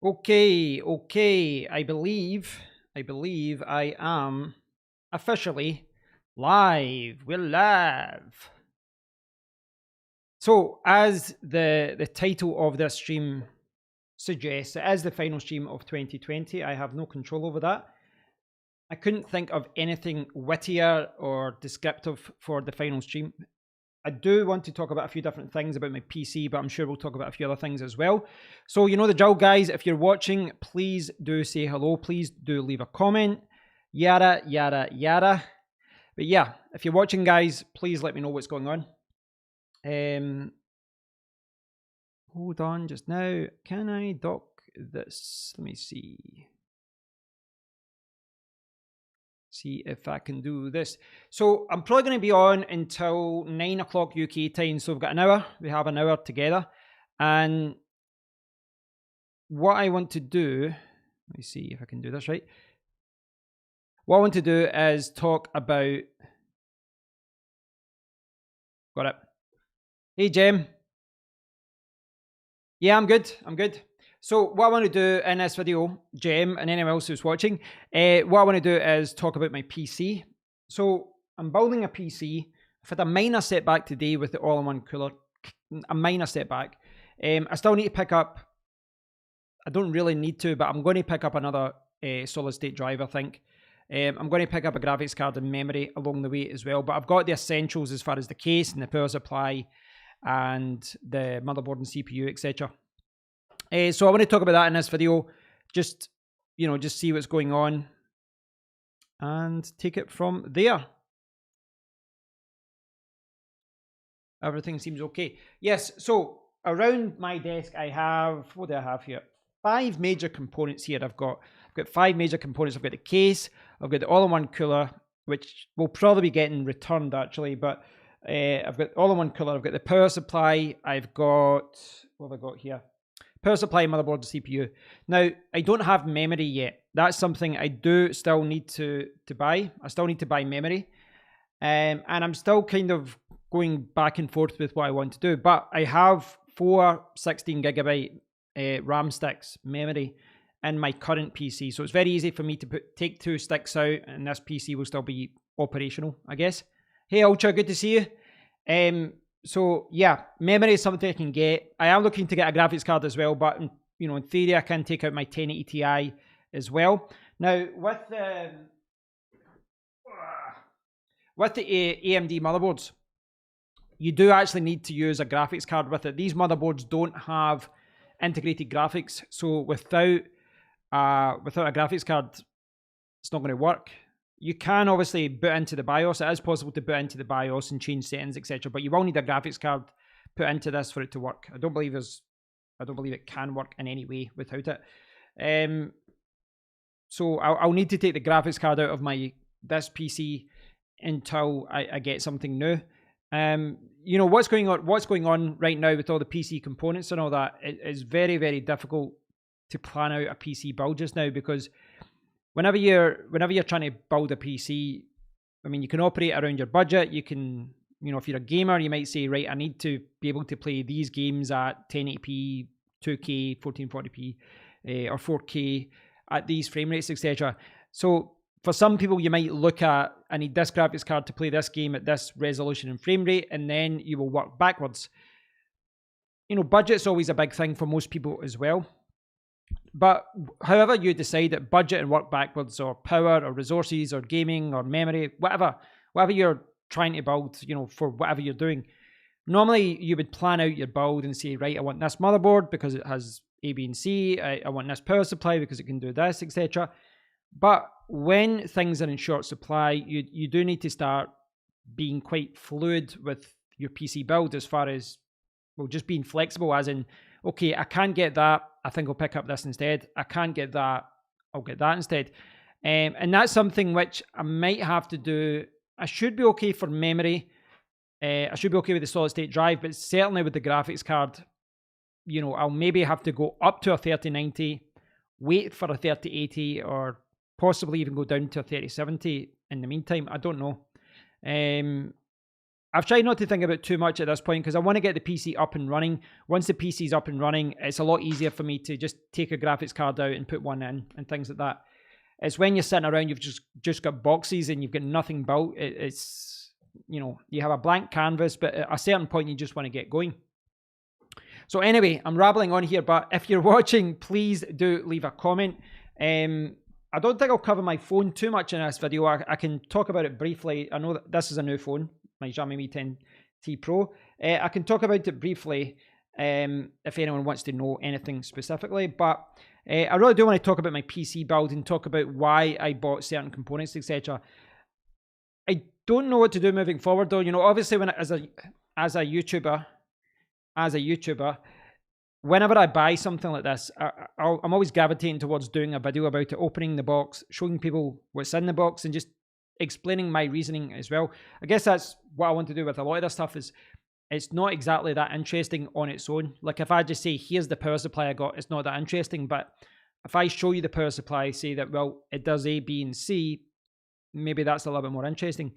Okay. I believe I am officially live. We're live. So, as the title of this stream suggests, it is the final stream of 2020. I have no control over that. I couldn't think of anything wittier or descriptive for the final stream. I do want to talk about a few different things about my PC, but I'm sure we'll talk about a few other things as well. So, you know the drill, guys. If you're watching, please do say hello. Please do leave a comment. Yada, yada, yada. But yeah, if you're watching, guys, please let me know what's going on. Hold on just now. Can I dock this? Let me see. See if I can do this. So I'm probably going to be on until 9 o'clock UK time. So we've got an hour. We have an hour together. And what I want to do, let me see if I can do this right. What I want to do is talk about. Got it. Hey, Jem. Yeah, I'm good. So what I want to do in this video, Jem, and anyone else who's watching, what I want to do is talk about my PC. So I'm building a PC. I've had a minor setback today with the all-in-one cooler. A minor setback. I still need to pick up. I don't really need to, but I'm going to pick up another solid-state drive, I think. I'm going to pick up a graphics card and memory along the way as well. But I've got the essentials as far as the case and the power supply and the motherboard and CPU, etc. So I want to talk about that in this video. Just see what's going on and take it from there. Everything seems okay. Yes, so around my desk I have, what do I have here? 5 major components here. I've got 5 major components. I've got the case, I've got the all-in-one cooler, which will probably be getting returned actually, but I've got all-in-one cooler, I've got the power supply, I've got, what have I got here? Power supply, motherboard, and CPU. Now, I don't have memory yet. That's something I do still need to buy. I still need to buy memory. And I'm still kind of going back and forth with what I want to do. But I have 4 16 gigabyte RAM sticks memory in my current PC. So it's very easy for me to take 2 sticks out and this PC will still be operational, I guess. Hey, Ultra, good to see you. So yeah, memory is something I can get. I am looking to get a graphics card as well, but in theory I can take out my 1080 Ti as well. Now with the AMD motherboards, you do actually need to use a graphics card with it. These motherboards don't have integrated graphics, so without a graphics card, it's not going to work. You can obviously boot into the BIOS. It is possible to boot into the BIOS and change settings, etc. But you will need a graphics card put into this for it to work. I don't believe it can work in any way without it. So I'll need to take the graphics card out of this PC until I get something new. What's going on right now with all the PC components and all that, it is very, very difficult to plan out a PC build just now, because whenever you're trying to build a PC, I mean, you can operate around your budget. You can, if you're a gamer, you might say, right, I need to be able to play these games at 1080p, 2K, 1440p, or 4K at these frame rates, etc. So for some people, you might look at, I need this graphics card to play this game at this resolution and frame rate, and then you will work backwards. Budget's always a big thing for most people as well. But however you decide that budget and work backwards, or power or resources or gaming or memory, whatever you're trying to build, for whatever you're doing, normally you would plan out your build and say, right, I want this motherboard because it has A, B, and C. I want this power supply because it can do this, etc. But when things are in short supply, you do need to start being quite fluid with your PC build, as far as, well, just being flexible, as in, okay, I can't get that, I think I'll pick up this instead. I can't get that, I'll get that instead. And that's something which I might have to do. I should be okay for memory. I should be okay with the solid state drive, but certainly with the graphics card, I'll maybe have to go up to a 3090, wait for a 3080, or possibly even go down to a 3070 in the meantime. I don't know. I've tried not to think about too much at this point because I want to get the PC up and running. Once the PC's up and running, it's a lot easier for me to just take a graphics card out and put one in and things like that. It's when you're sitting around, you've just got boxes and you've got nothing built. It's, you know, you have a blank canvas, but at a certain point, you just want to get going. So anyway, I'm rambling on here, but if you're watching, please do leave a comment. I don't think I'll cover my phone too much in this video. I can talk about it briefly. I know that this is a new phone, my Xiaomi Mi 10T Pro. I can talk about it briefly if anyone wants to know anything specifically, but I really do want to talk about my PC build and talk about why I bought certain components, etc. I don't know what to do moving forward though. You know, obviously when as a YouTuber, whenever I buy something like this, I'm always gravitating towards doing a video about it, opening the box, showing people what's in the box, and just explaining my reasoning as well. I guess that's what I want to do with a lot of this stuff. Is it's not exactly that interesting on its own. Like if I just say, here's the power supply I got, it's not that interesting. But if I show you the power supply, say that, well, it does A, B, and C, maybe that's a little bit more interesting.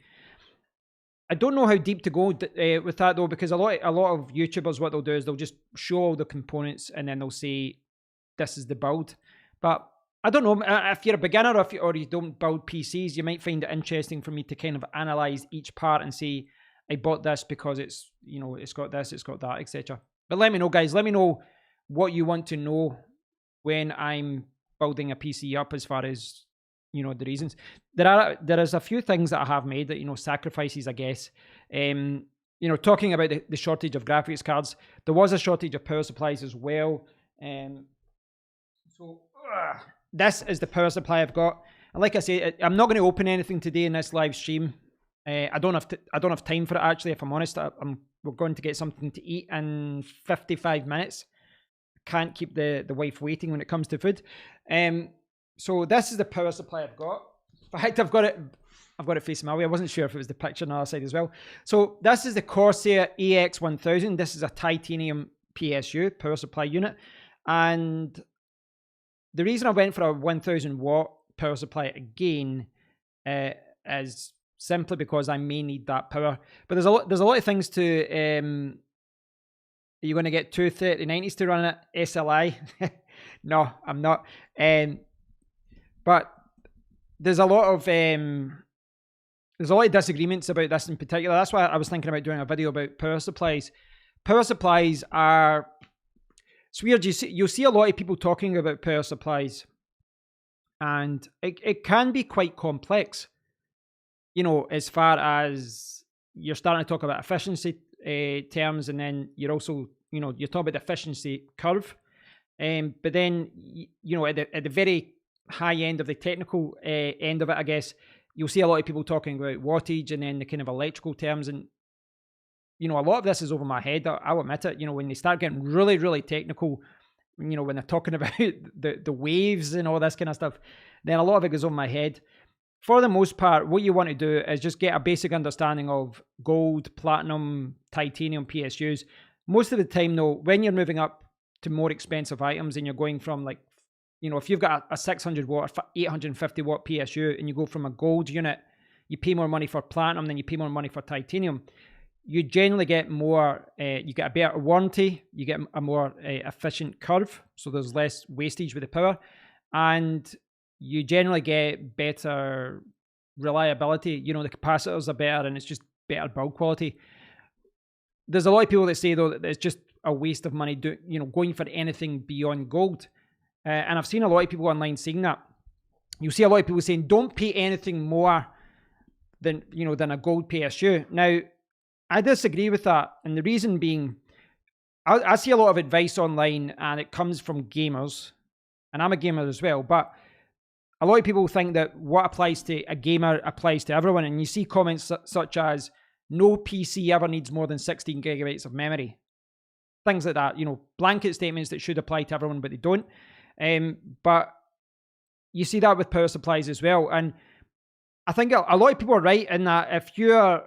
I don't know how deep to go with that though, because a lot of YouTubers, what they'll do is they'll just show all the components and then they'll say, this is the build. But I don't know, if you're a beginner or you don't build PCs, you might find it interesting for me to kind of analyze each part and say, I bought this because it's, you know, it's got this, it's got that, etc. But let me know, guys. Let me know what you want to know when I'm building a PC up as far as, you know, the reasons. There is a few things that I have made that, you know, sacrifices, I guess. You know, talking about the shortage of graphics cards, there was a shortage of power supplies as well. This is the power supply I've got. And like I say, I'm not going to open anything today in this live stream. I don't have time for it, actually, if I'm honest. We're going to get something to eat in 55 minutes. Can't keep the wife waiting when it comes to food. So this is the power supply I've got. In fact, I've got it facing my way. I wasn't sure if it was the picture on the other side as well. So this is the Corsair Ex1000. This is a titanium PSU, power supply unit. And the reason I went for a 1000 watt power supply again is simply because I may need that power. But there's a lot of things to. Are you going to get two 3090s to run it? SLI? No, I'm not. But there's a lot of disagreements about this in particular. That's why I was thinking about doing a video about power supplies. Power supplies are, it's weird. You'll see a lot of people talking about power supplies, and it can be quite complex. You know, as far as you're starting to talk about efficiency terms, and then you're also, you know, you're talking about the efficiency curve. But then, you know, at the very high end of the technical end of it, I guess, you'll see a lot of people talking about wattage and then the kind of electrical terms. And, you know, a lot of this is over my head. I'll admit it. You know, when they start getting really, really technical, you know, when they're talking about the waves and all this kind of stuff, then a lot of it goes over my head. For the most part, what you want to do is just get a basic understanding of gold, platinum, titanium PSUs. Most of the time, though, when you're moving up to more expensive items and you're going from, like, you know, if you've got a 600 watt or 850 watt PSU and you go from a gold unit, you pay more money for platinum than you pay more money for titanium. You generally get more, you get a better warranty, you get a more efficient curve, so there's less wastage with the power, and you generally get better reliability. You know, the capacitors are better and it's just better build quality. There's a lot of people that say, though, that it's just a waste of money going for anything beyond gold. And I've seen a lot of people online saying that. You see a lot of people saying, don't pay anything more than a gold PSU. Now, I disagree with that. And the reason being, I see a lot of advice online and it comes from gamers. And I'm a gamer as well. But a lot of people think that what applies to a gamer applies to everyone. And you see comments such as, no PC ever needs more than 16 gigabytes of memory. Things like that, you know, blanket statements that should apply to everyone, but they don't. But you see that with power supplies as well. And I think a lot of people are right in that if you're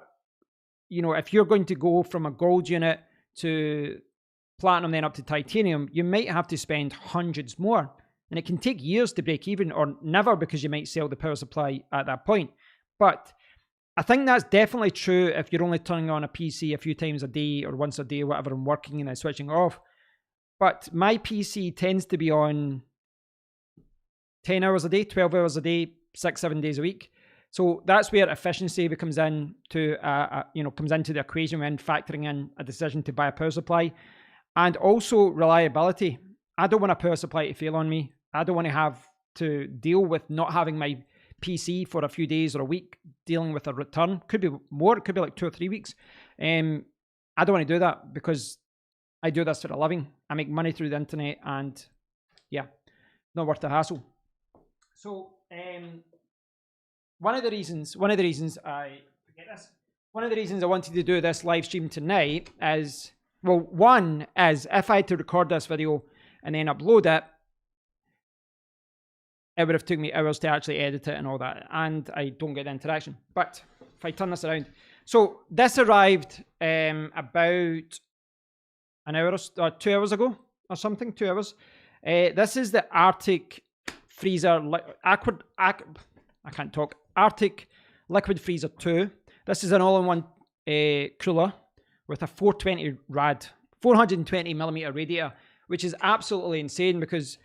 going to go from a gold unit to platinum, then up to titanium, you might have to spend hundreds more. And it can take years to break even, or never, because you might sell the power supply at that point. But I think that's definitely true if you're only turning on a PC a few times a day or once a day, whatever, and working and then switching off. But my PC tends to be on 10 hours a day, 12 hours a day, 6-7 days a week. So that's where efficiency comes in comes into the equation when factoring in a decision to buy a power supply, and also reliability. I don't want a power supply to fail on me. I don't want to have to deal with not having my PC for a few days or a week, dealing with a return. Could be more. It could be like 2 or 3 weeks. I don't want to do that because I do this for a living. I make money through the internet, and yeah, not worth the hassle. So one of the reasons I wanted to do this live stream tonight is, well, one is if I had to record this video and then upload it, it would have took me hours to actually edit it and all that, and I don't get the interaction. But if I turn this around, so this arrived about an hour or 2 hours ago or something, 2 hours. This is the Arctic Freezer Arctic Liquid Freezer 2. This is an all-in-one cooler with a 420mm radiator, which is absolutely insane because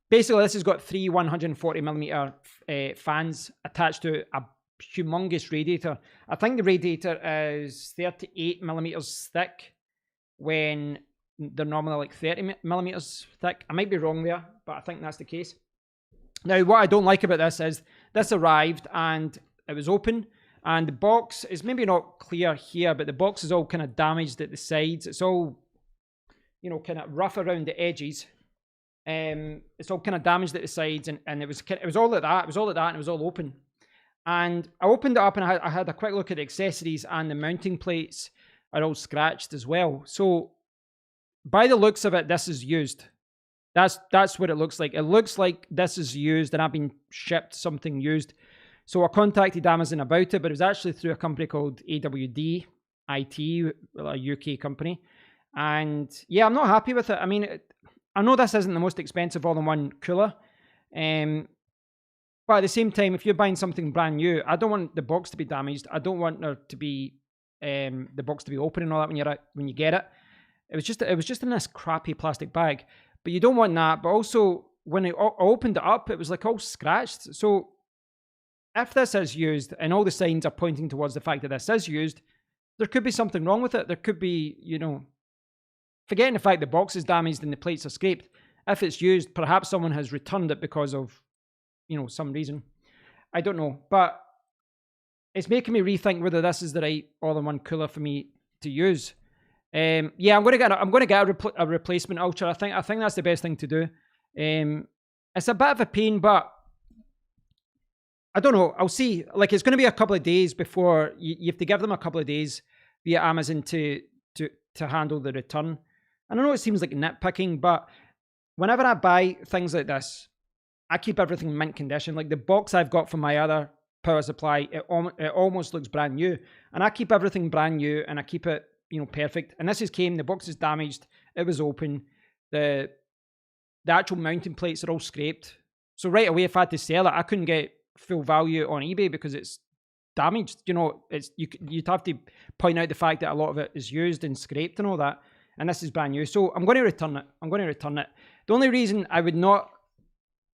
basically this has got 3 140mm fans attached to a humongous radiator. I think the radiator is 38mm thick when they're normally like 30mm thick. I might be wrong there, but I think that's the case. Now, what I don't like about this is this arrived and it was open, and the box is maybe not clear here, but the box is all kind of damaged at the sides. It's all, kind of rough around the edges. It's all kind of damaged at the sides, and it was all like that. It was all like that, and it was all open. And I opened it up, and I had a quick look at the accessories, and the mounting plates are all scratched as well. So, by the looks of it, this is used. That's what it looks like. It looks like this is used and I've been shipped something used. So I contacted Amazon about it, but it was actually through a company called AWD IT, a UK company. And yeah, I'm not happy with it. I mean, I know this isn't the most expensive all-in-one cooler. But at the same time, if you're buying something brand new, I don't want the box to be damaged. I don't want there to be the box to be open and all that when you get it. It was just in this crappy plastic bag. But you don't want that. But also, when I opened it up, it was like all scratched. So if this is used, and all the signs are pointing towards the fact that this is used, there could be something wrong with it. There could be, forgetting the fact the box is damaged and the plates are scraped. If it's used, perhaps someone has returned it because of, some reason. I don't know. But it's making me rethink whether this is the right all-in-one cooler for me to use. Yeah, I'm going to get a replacement Ultra. I think that's the best thing to do. It's a bit of a pain, but I don't know. I'll see. Like, it's going to be a couple of days before you have to give them a couple of days via Amazon to handle the return. And I know it seems like nitpicking, but whenever I buy things like this, I keep everything mint condition. Like the box I've got for my other power supply, it almost looks brand new, and I keep everything brand new, and I keep it perfect. And this the box is damaged, it was open, the actual mounting plates are all scraped. So right away, if I had to sell it, I couldn't get full value on eBay because it's damaged. You'd have to point out the fact that a lot of it is used and scraped and all that. And this is brand new. So I'm going to return it. The only reason I would not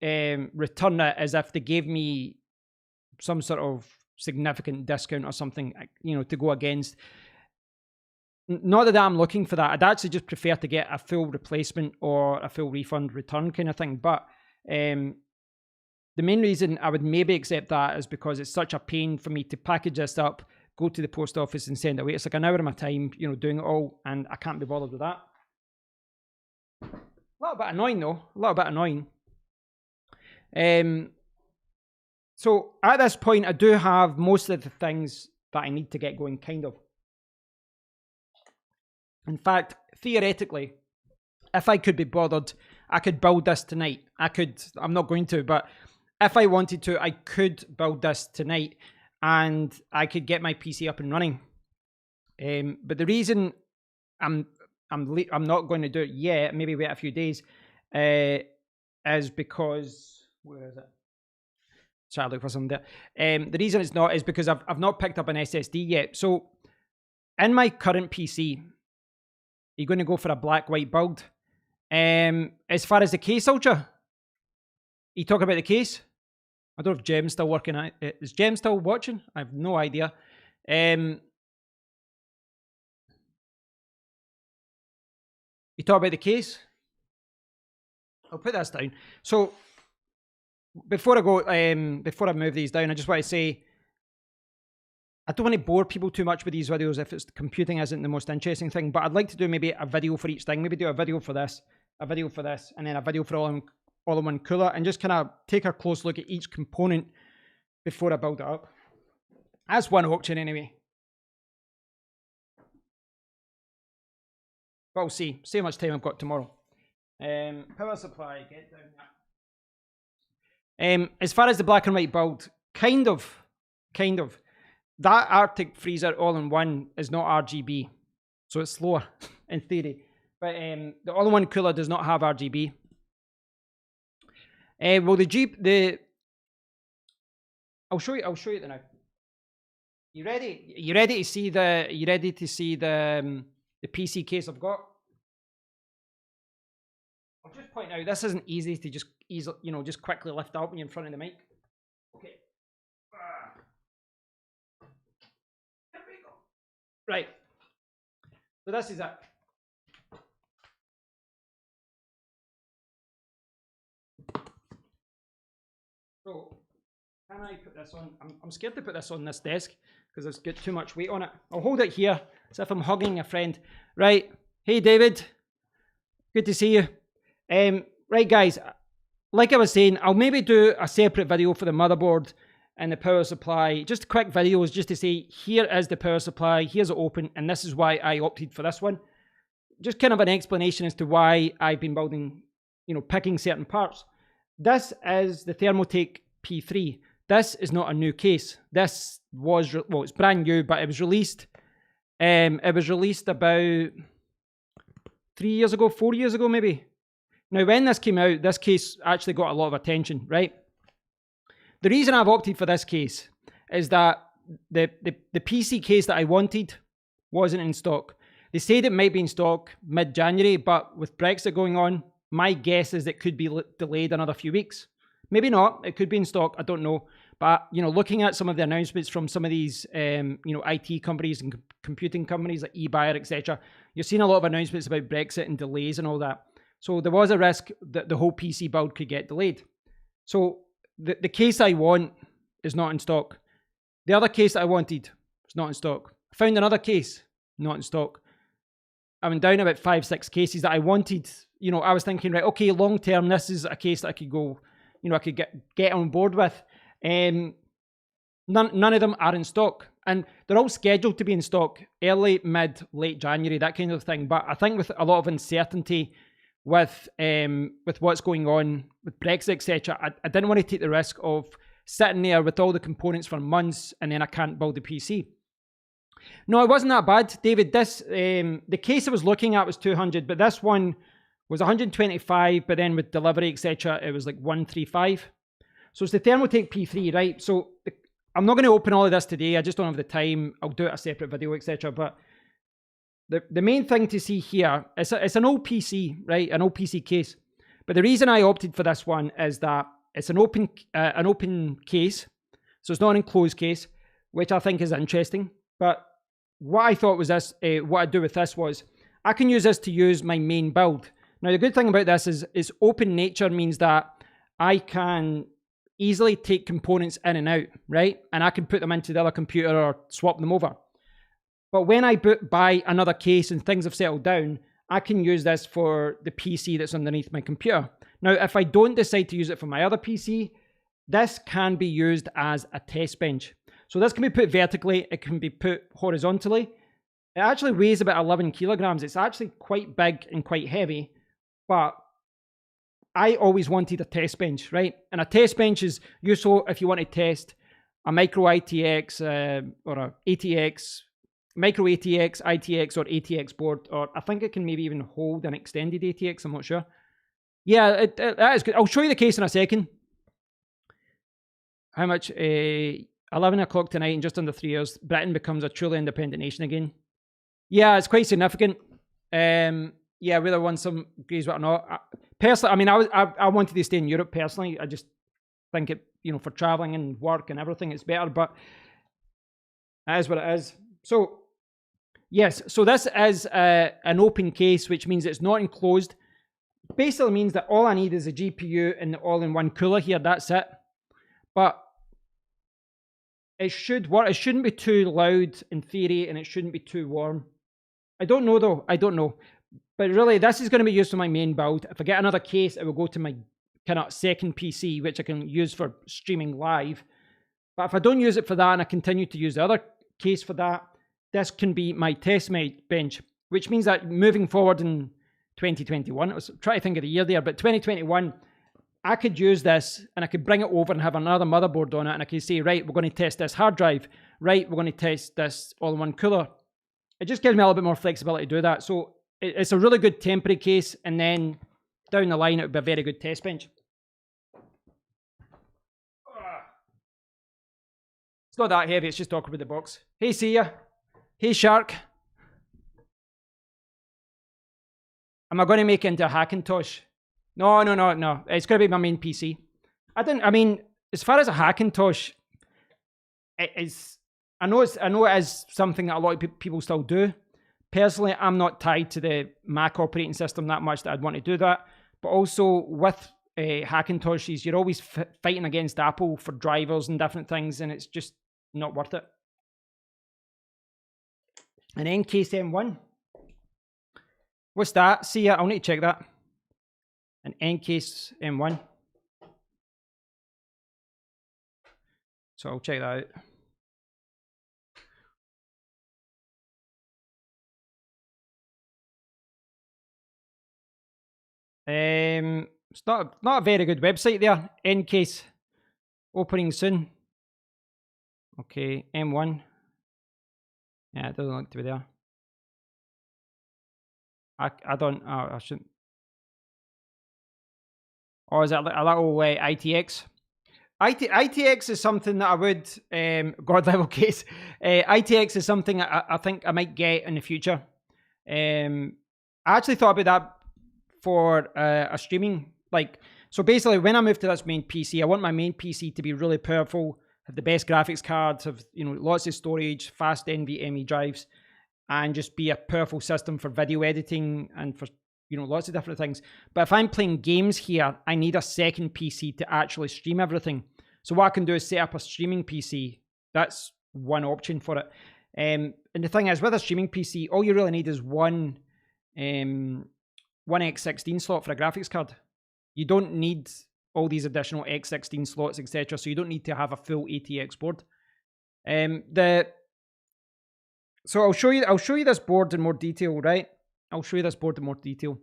return it is if they gave me some sort of significant discount or something, to go against. Not that I'm looking for that. I'd actually just prefer to get a full replacement or a full refund return kind of thing. But the main reason I would maybe accept that is because it's such a pain for me to package this up, go to the post office and send it away. It's like an hour of my time, doing it all, and I can't be bothered with that. A little bit annoying though. So at this point, I do have most of the things that I need to get going, kind of. In fact, theoretically, if I could be bothered, I could build this tonight. I'm not going to, but if I wanted to, I could build this tonight and I could get my PC up and running. But the reason I'm not going to do it yet, maybe wait a few days, is because, where is it? Try to look for something there. The reason it's not is because I've not picked up an SSD yet. So in my current PC, you're going to go for a black-white build. As far as the case, Ultra, you talk about the case? I don't know if Jem's still working on it. Is Jem still watching? I have no idea. You talk about the case? I'll put this down. So before I go, before I move these down, I just want to say I don't want to bore people too much with these videos if it's computing isn't the most interesting thing, but I'd like to do maybe a video for each thing. Maybe do a video for this, a video for this, and then a video for all-in-one cooler, and just kind of take a close look at each component before I build it up. That's one option anyway. But we'll see. See how much time I've got tomorrow. Power supply, get down there. As far as the black and white build, kind of. That Arctic freezer all-in-one is not RGB, so it's slower in theory. But the all-in-one cooler does not have RGB. Well, I'll show you the now. You ready? You ready to see the? You ready to see the PC case I've got? I'll just point out this isn't easy to just just quickly lift up when you're in front of the mic. Okay. There we go. Right. So this is it. So can I put this on? I'm scared to put this on this desk because it's got too much weight on it. I'll hold it here as if I'm hugging a friend. Right. Hey, David. Good to see you. Right, guys. Like I was saying, I'll maybe do a separate video for the motherboard and the power supply. Just quick videos just to say, here is the power supply. Here's it open. And this is why I opted for this one. Just kind of an explanation as to why I've been building, picking certain parts. This is the Thermaltake P3. This is not a new case. This was, well, it's brand new, but it was released. It was released about 4 years ago, maybe. Now, when this came out, this case actually got a lot of attention, right? The reason I've opted for this case is that the PC case that I wanted wasn't in stock. They said it might be in stock mid-January, but with Brexit going on, my guess is it could be delayed another few weeks. Maybe not. It could be in stock. I don't know. But, looking at some of the announcements from some of these, IT companies and computing companies like eBuyer, etc., you're seeing a lot of announcements about Brexit and delays and all that. So there was a risk that the whole PC build could get delayed. So the case I want is not in stock. The other case that I wanted is not in stock. I found another case, not in stock. I went down about 5-6 cases that I wanted. I was thinking, right, okay, long term, this is a case that I could go, I could get on board with. None of them are in stock. And they're all scheduled to be in stock early, mid, late January, that kind of thing. But I think with a lot of uncertainty with what's going on with Brexit, etc., I didn't want to take the risk of sitting there with all the components for months and then I can't build the PC. No, it wasn't that bad, David. This the case I was looking at was 200, but this one was 125, but then with delivery, etc., it was like 135. So it's the Thermaltake P3, right? So I'm not going to open all of this today. I just don't have the time. I'll do it a separate video, etc. But the main thing to see here, it's an old PC, right? An old PC case. But the reason I opted for this one is that it's an open case. So it's not an enclosed case, which I think is interesting. But what I thought was this, what I'd do with this was, I can use this to use my main build. Now, the good thing about this is open nature means that I can easily take components in and out, right? And I can put them into the other computer or swap them over. But when I buy another case and things have settled down, I can use this for the PC that's underneath my computer. Now, if I don't decide to use it for my other PC, this can be used as a test bench. So this can be put vertically, it can be put horizontally. It actually weighs about 11 kilograms. It's actually quite big and quite heavy, but I always wanted a test bench, right? And a test bench is useful if you want to test a micro ITX or a ATX, micro ATX, ITX or ATX board, or I think it can maybe even hold an extended ATX, I'm not sure. Yeah, that is good. I'll show you the case in a second. How much? 11 o'clock tonight in just under 3 years, Britain becomes a truly independent nation again. Yeah, it's quite significant. Yeah, whether I won some Greys or not. Personally, I mean, I wanted to stay in Europe personally. I just think it, for traveling and work and everything, it's better. But it is what it is. So, yes, so this is an open case, which means it's not enclosed. Basically means that all I need is a GPU and the all-in-one cooler here. That's it. But it should work. It shouldn't be too loud in theory, and it shouldn't be too warm. I don't know though. I don't know. But really, this is going to be used for my main build. If I get another case, it will go to my kind of second PC, which I can use for streaming live. But if I don't use it for that and I continue to use the other case for that, this can be my test bench, which means that moving forward in 2021, I was trying to think of the year there, but 2021, I could use this and I could bring it over and have another motherboard on it, and I could say, right, we're going to test this hard drive. Right, we're going to test this all-in-one cooler. It just gives me a little bit more flexibility to do that. So it's a really good temporary case, and then down the line, it would be a very good test bench. It's not that heavy, it's just awkward with the box. Hey, see ya. Hey, Shark. Am I going to make it into a Hackintosh? No. It's going to be my main PC. I mean, as far as a Hackintosh, I know it is something that a lot of people still do. Personally, I'm not tied to the Mac operating system that much that I'd want to do that. But also with Hackintoshes, you're always fighting against Apple for drivers and different things, and it's just not worth it. An N-Case M1. What's that? See ya. I'll need to check that. An N-Case M1. So I'll check that out. It's not a very good website there. N-Case opening soon. Okay, M1. Yeah, it doesn't look to be there. I shouldn't. Or is that a little ITX? ITX is something that I would, God level case. ITX is something I think I might get in the future. I actually thought about that for a streaming, so basically when I move to this main PC, I want my main PC to be really powerful, have the best graphics cards, have lots of storage, fast NVMe drives, and just be a powerful system for video editing and for lots of different things. But if I'm playing games here, I need a second PC to actually stream everything. So what I can do is set up a streaming PC. That's one option for it. And the thing is, with a streaming PC, all you really need is one X16 slot for a graphics card. You don't need all these additional X16 slots, etc. So you don't need to have a full ATX board. So I'll show you this board in more detail, right? I'll show you this board in more detail.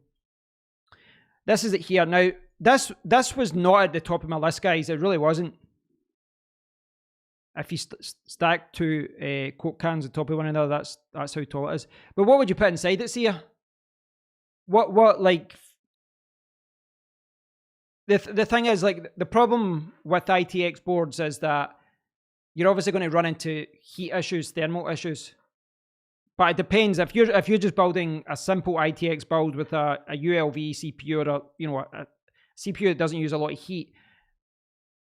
This is it here. Now, this was not at the top of my list, guys. It really wasn't. If you stack two Coke cans on top of one another, that's how tall it is. But what would you put inside it, see ya? What like the thing is, the problem with ITX boards is that you're obviously going to run into heat issues, thermal issues. But it depends. If you're just building a simple ITX build with a ULV CPU or a CPU that doesn't use a lot of heat,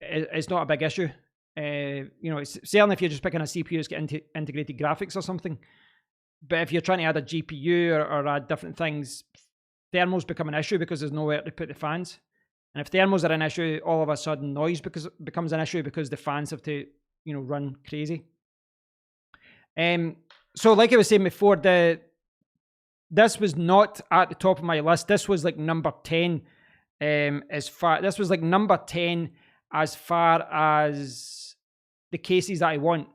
it's not a big issue. It's certainly if you're just picking a CPU that's got integrated graphics or something. But if you're trying to add a GPU or add different things, thermals become an issue because there's nowhere to put the fans. And if thermals are an issue, all of a sudden noise becomes an issue because the fans have to run crazy. So like I was saying before, this was not at the top of my list. This was number 10 this was number 10 as far as the cases that I want.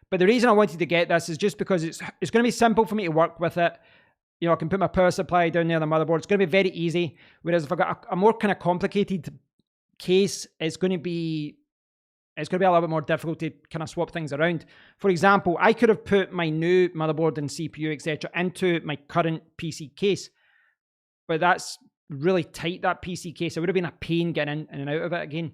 But the reason I wanted to get this is just because it's going to be simple for me to work with it. I can put my power supply down there on the motherboard. It's going to be very easy. Whereas if I got a more kind of complicated case, it's going to be a little bit more difficult to kind of swap things around. For example, I could have put my new motherboard and CPU, etc., into my current PC case, but that's really tight, that PC case. It would have been a pain getting in and out of it again.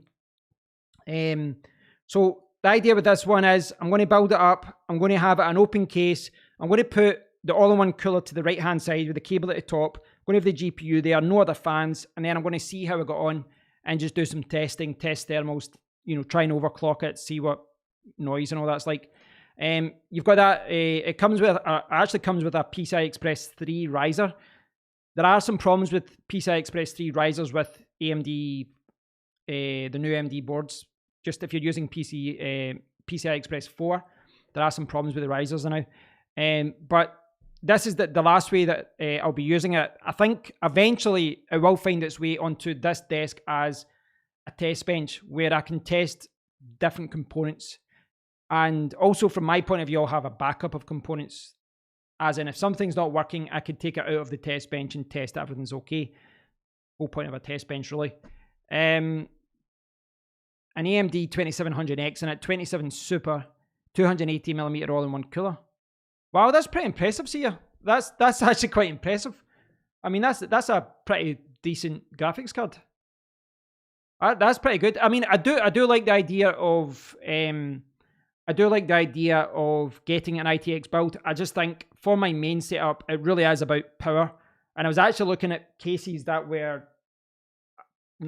So the idea with this one is I'm going to build it up. I'm going to have it an open case. I'm going to put the all-in-one cooler to the right-hand side with the cable at the top. I'm going to have the GPU there, no other fans. And then I'm going to see how it got on and just do some testing, test thermals, try and overclock it, see what noise and all that's like. You've got that. It comes with, actually comes with a PCI Express 3 riser. There are some problems with PCI Express 3 risers with AMD, the new AMD boards. Just if you're using PCI Express 4, there are some problems with the risers now. But this is the last way that I'll be using it. I think eventually it will find its way onto this desk as a test bench where I can test different components. And also from my point of view, I'll have a backup of components. As in, if something's not working, I could take it out of the test bench and test everything's okay. Whole point of a test bench, really. An AMD 2700X in it, 27 Super, 280mm all-in-one cooler. Wow, that's pretty impressive, see ya. That's actually quite impressive. I mean, that's a pretty decent graphics card. That's pretty good. I mean, I do like the idea of getting an ITX build. I just think for my main setup, it really is about power. And I was actually looking at cases that were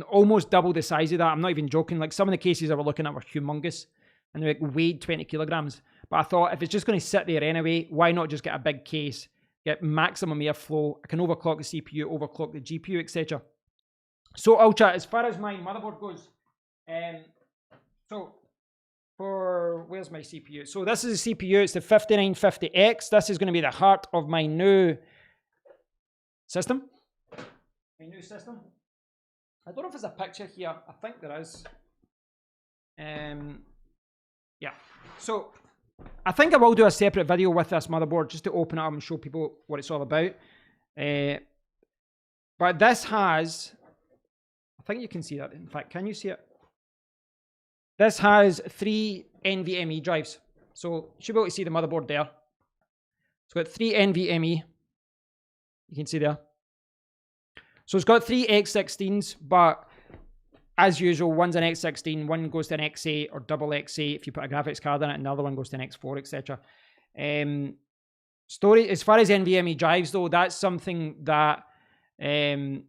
almost double the size of that. I'm not even joking. Like some of the cases I were looking at were humongous and they weighed 20 kilograms. But I thought if it's just going to sit there anyway, why not just get a big case, get maximum airflow? I can overclock the CPU, overclock the GPU, etc. So Ultra, as far as my motherboard goes, where's my CPU? So this is a CPU, it's the 5950X. This is going to be the heart of my new system. I don't know if there's a picture here. I think there is. Yeah. So I think I will do a separate video with this motherboard just to open it up and show people what it's all about. But this has, I think you can see that. In fact, can you see it? This has 3 NVMe drives. So you should be able to see the motherboard there. It's got 3 NVMe. You can see there. So it's got 3 X16s, but as usual, one's an X16, one goes to an X8 or double X8 if you put a graphics card in it, and the other one goes to an X4, etc. Story as far as NVMe drives, though, that's something that I've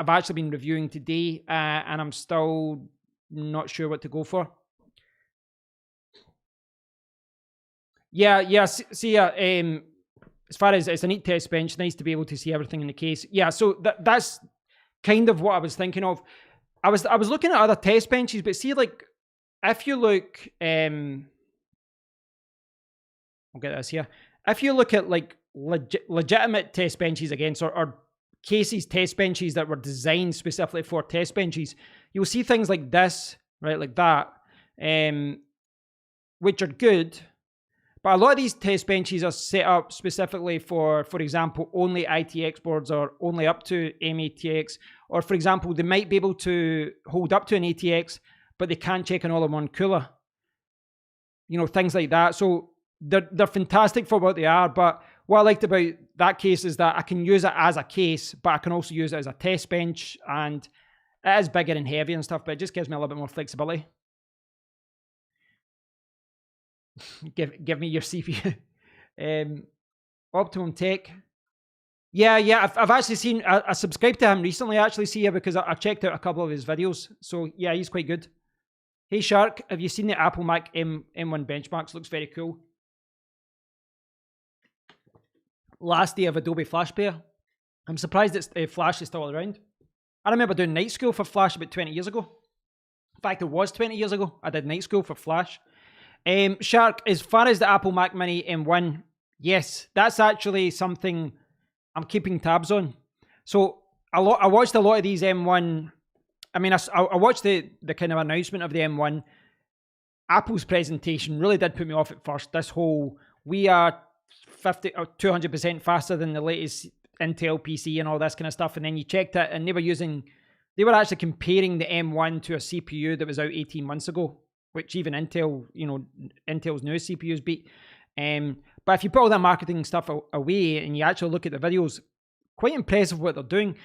actually been reviewing today, and I'm still not sure what to go for. Yeah. See, as far as it's a neat test bench, nice to be able to see everything in the case. Yeah, so that's kind of what I was thinking of. I was looking at other test benches, but see, like, if you look, I'll get this here. If you look at like legitimate test benches against or cases test benches that were designed specifically for test benches, you'll see things like this, right, like that, which are good. But a lot of these test benches are set up specifically for example, only ITX boards or only up to M-ATX. Or, for example, they might be able to hold up to an ATX, but they can't check an all-in-one cooler. Things like that. So they're fantastic for what they are. But what I liked about that case is that I can use it as a case, but I can also use it as a test bench. And it is bigger and heavier and stuff, but it just gives me a little bit more flexibility. Give me your CPU. Optimum Tech. Yeah. I've actually seen. I subscribed to him recently. Actually, see you because I checked out a couple of his videos. So yeah, he's quite good. Hey Shark, have you seen the Apple Mac M1 benchmarks? Looks very cool. Last day of Adobe Flash Player. I'm surprised that Flash is still around. I remember doing night school for Flash about 20 years ago. In fact, it was 20 years ago. I did night school for Flash. Shark, as far as the Apple Mac Mini M1, yes, that's actually something I'm keeping tabs on. So I watched a lot of these M1. I mean, I watched the kind of announcement of the M1. Apple's presentation really did put me off at first. This whole, we are 50 or 200% faster than the latest Intel PC and all this kind of stuff. And then you checked it and they were actually comparing the M1 to a CPU that was out 18 months ago, which even Intel, Intel's newest CPUs beat. But if you put all that marketing stuff away and you actually look at the videos, quite impressive what they're doing.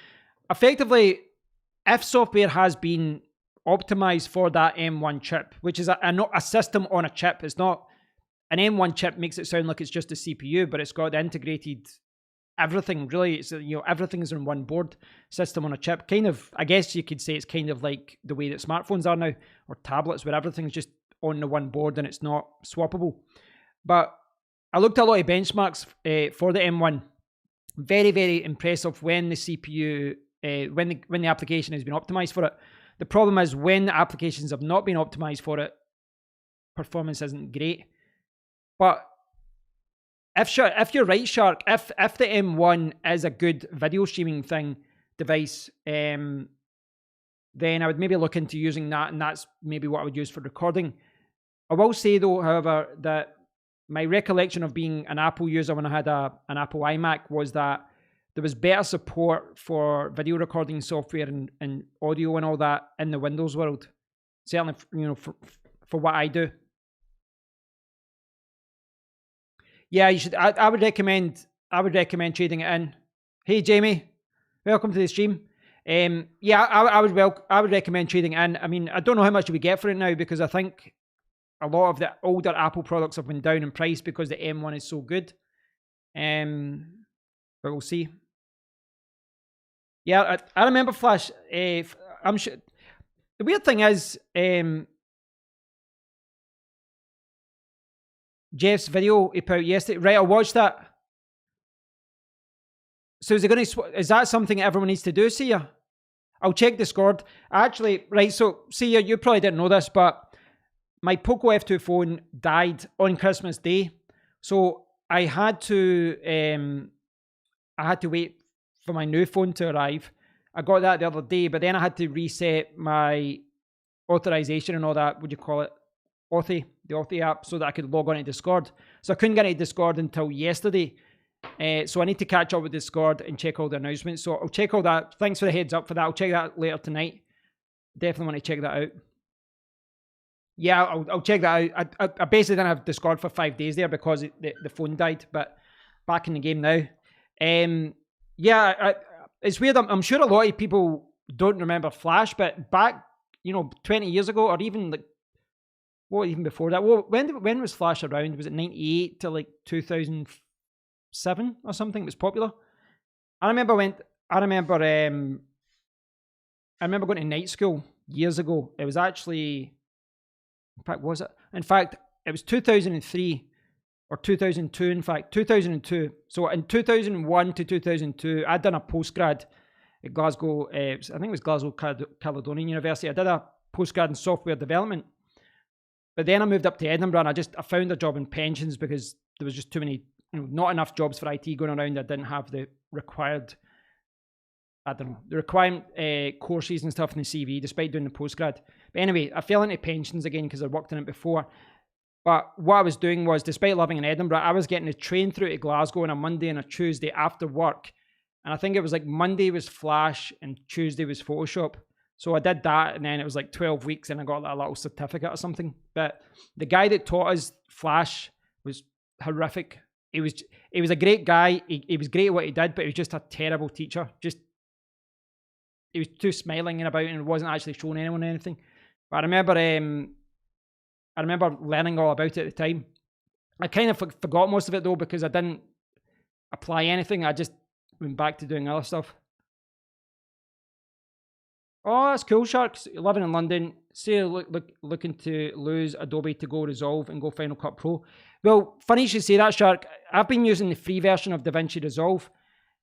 Effectively, if software has been optimized for that M1 chip, which is a system on a chip. It's not an M1 chip, makes it sound like it's just a CPU, but it's got the integrated everything. Really, it's everything's in one board system on a chip. Kind of, I guess you could say it's kind of like the way that smartphones are now, or tablets, where everything's just on the one board and it's not swappable. But I looked at a lot of benchmarks for the M1. Very, very impressive when the CPU, when the application has been optimized for it. The problem is when the applications have not been optimized for it, performance isn't great. But if you're right, Shark, if the M1 is a good video streaming device, then I would maybe look into using that, and that's maybe what I would use for recording. I will say though, however, that my recollection of being an Apple user when I had an Apple iMac was that there was better support for video recording software and audio and all that in the Windows world. Certainly, for what I do. Yeah, you should. I would recommend trading it in. Hey Jamie, welcome to the stream. Yeah, I would recommend trading it in. I mean, I don't know how much we get for it now because I think a lot of the older Apple products have been down in price because the M1 is so good. But we'll see. Yeah, I remember Flash. I'm sure. The weird thing is, Jeff's video he put out yesterday. Right, I watched that. So is that something everyone needs to do, see ya? I'll check Discord. Actually, right, so see ya, you probably didn't know this, but my Poco F2 phone died on Christmas Day. So I had to wait for my new phone to arrive. I got that the other day, but then I had to reset my authorization and all that, what do you call it? The Authy app, so that I could log on to Discord. So I couldn't get into Discord until yesterday. So I need to catch up with Discord and check all the announcements. So I'll check all that. Thanks for the heads up for that. I'll check that later tonight. Definitely want to check that out. Yeah, I'll check that out. I basically didn't have Discord for 5 days there because the phone died, but back in the game now. Yeah, it's weird. I'm sure a lot of people don't remember Flash, but back, 20 years ago, or even like, even before that? Well, when was Flash around? Was it 98 to like 2007 or something? It was popular. I remember going to night school years ago. It was actually, in fact, was it? In fact, it was 2003 or 2002. In fact, 2002. So in 2001 to 2002, I'd done a postgrad at Glasgow. I think it was Glasgow Caledonian University. I did a postgrad in software development. But then I moved up to Edinburgh and I found a job in pensions because there was just too many, not enough jobs for IT going around. I didn't have the required, courses and stuff in the CV, despite doing the postgrad. But anyway, I fell into pensions again because I worked in it before. But what I was doing was, despite living in Edinburgh, I was getting a train through to Glasgow on a Monday and a Tuesday after work. And I think it was like Monday was Flash and Tuesday was Photoshop. So I did that, and then it was like 12 weeks, and I got a little certificate or something. But the guy that taught us Flash was horrific. He was a great guy. He was great at what he did, but he was just a terrible teacher. He was too smiling and about, and wasn't actually showing anyone anything. But I remember learning all about it at the time. I kind of forgot most of it though because I didn't apply anything. I just went back to doing other stuff. Oh, that's cool, Sharks. Living in London, say looking to lose Adobe to go Resolve and go Final Cut Pro. Well, funny you should say that, Shark. I've been using the free version of DaVinci Resolve,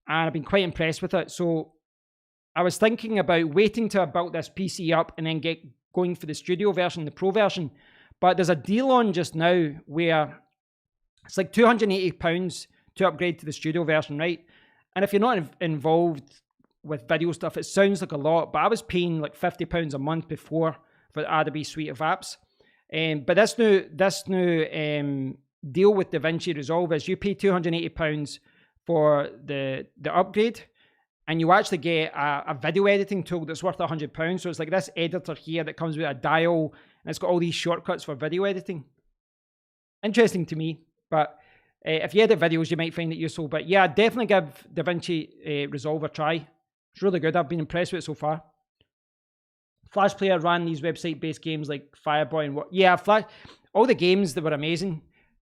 and I've been quite impressed with it. So I was thinking about waiting till I built this PC up and then get going for the studio version, the pro version. But there's a deal on just now where it's like £280 to upgrade to the studio version, right? And if you're not involved with video stuff, it sounds like a lot, but I was paying like £50 a month before for the Adobe suite of apps. But this new deal with DaVinci Resolve is you pay £280 for the upgrade, and you actually get a video editing tool that's worth £100. So it's like this editor here that comes with a dial, and it's got all these shortcuts for video editing. Interesting to me, but if you edit videos, you might find it useful. But yeah, definitely give DaVinci Resolve a try. It's really good. I've been impressed with it so far. Flash Player ran these website-based games like Fireboy and what? Yeah, Flash. All the games that were amazing.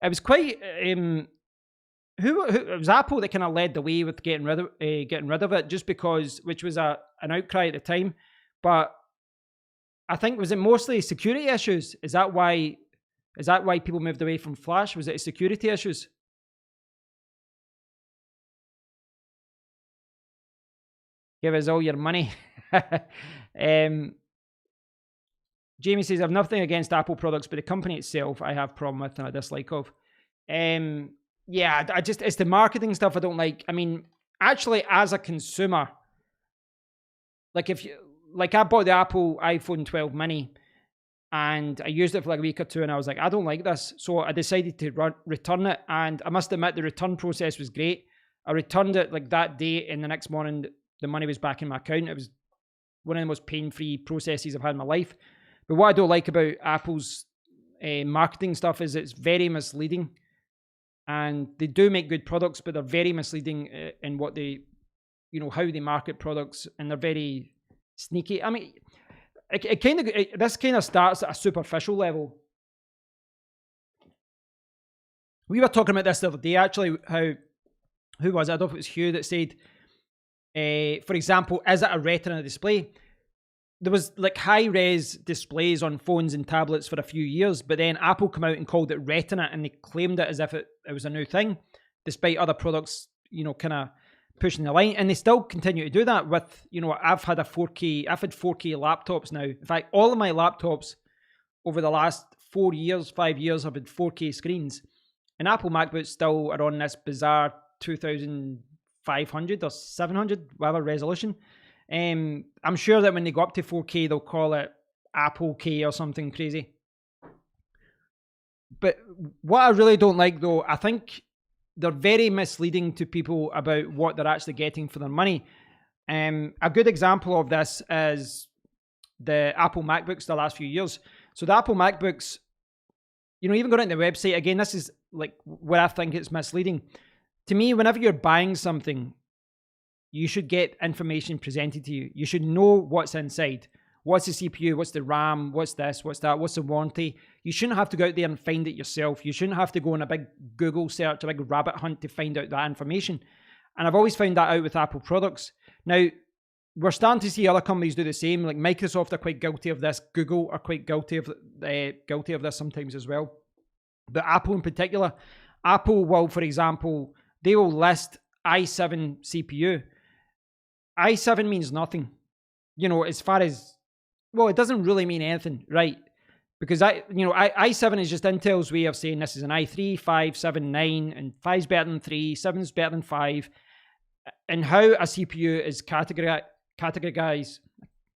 It was quite. Who it was Apple that kind of led the way with getting rid of it, just because, which was an outcry at the time. But I think, was it mostly security issues? Is that why people moved away from Flash? Was it security issues? Give us all your money. Jamie says, I've nothing against Apple products, but the company itself I have a problem with and a dislike of. Yeah, I just, it's the marketing stuff I don't like. I mean, actually, as a consumer, like I bought the Apple iPhone 12 mini and I used it for like a week or two and I was like, I don't like this. So I decided to return it. And I must admit, the return process was great. I returned it like that day, and the next morning, the money was back in my account. It was one of the most pain-free processes I've had in my life. But what I don't like about Apple's marketing stuff is it's very misleading. And they do make good products, but they're very misleading in what they, how they market products, and they're very sneaky. I mean, this kind of starts at a superficial level. We were talking about this the other day, actually, who was it? I don't know if it was Hugh that said, for example, is it a retina display? There was like high-res displays on phones and tablets for a few years, but then Apple came out and called it retina, and they claimed it as if it was a new thing, despite other products, kind of pushing the line. And they still continue to do that with, I've had 4K laptops now. In fact, all of my laptops over the last 5 years have had 4K screens. And Apple MacBooks still are on this bizarre 2500 or 700, whatever resolution. I'm sure that when they go up to 4K, they'll call it Apple K or something crazy. But what I really don't like, though, I think they're very misleading to people about what they're actually getting for their money. A good example of this is the Apple MacBooks the last few years. So the Apple MacBooks, even going on the website, again, this is like where I think it's misleading. To me, whenever you're buying something, you should get information presented to you. You should know what's inside. What's the CPU? What's the RAM? What's this? What's that? What's the warranty? You shouldn't have to go out there and find it yourself. You shouldn't have to go on a big Google search, a big rabbit hunt to find out that information. And I've always found that out with Apple products. Now, we're starting to see other companies do the same. Like Microsoft are quite guilty of this. Google are quite guilty of this sometimes as well. But Apple in particular, Apple will, for example, they will list i7 CPU. i7 means nothing, as far as, well, it doesn't really mean anything, right? Because i7 is just Intel's way of saying this is an i3, 5, 7, 9, and 5's better than 3, 7's better than 5. And how a CPU is categorized, I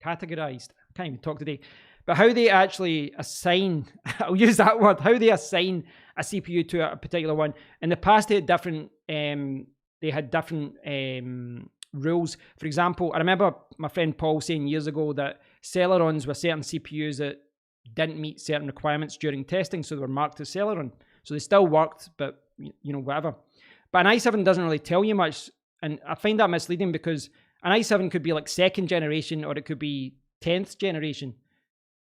can't even talk today, but how they actually assign, I'll use that word, how they assign a CPU to a particular one. In the past, they had different rules. For example, I remember my friend Paul saying years ago that Celerons were certain CPUs that didn't meet certain requirements during testing, so they were marked as Celeron. So they still worked, but whatever. But an i7 doesn't really tell you much, and I find that misleading because an i7 could be like 2nd generation or it could be 10th generation.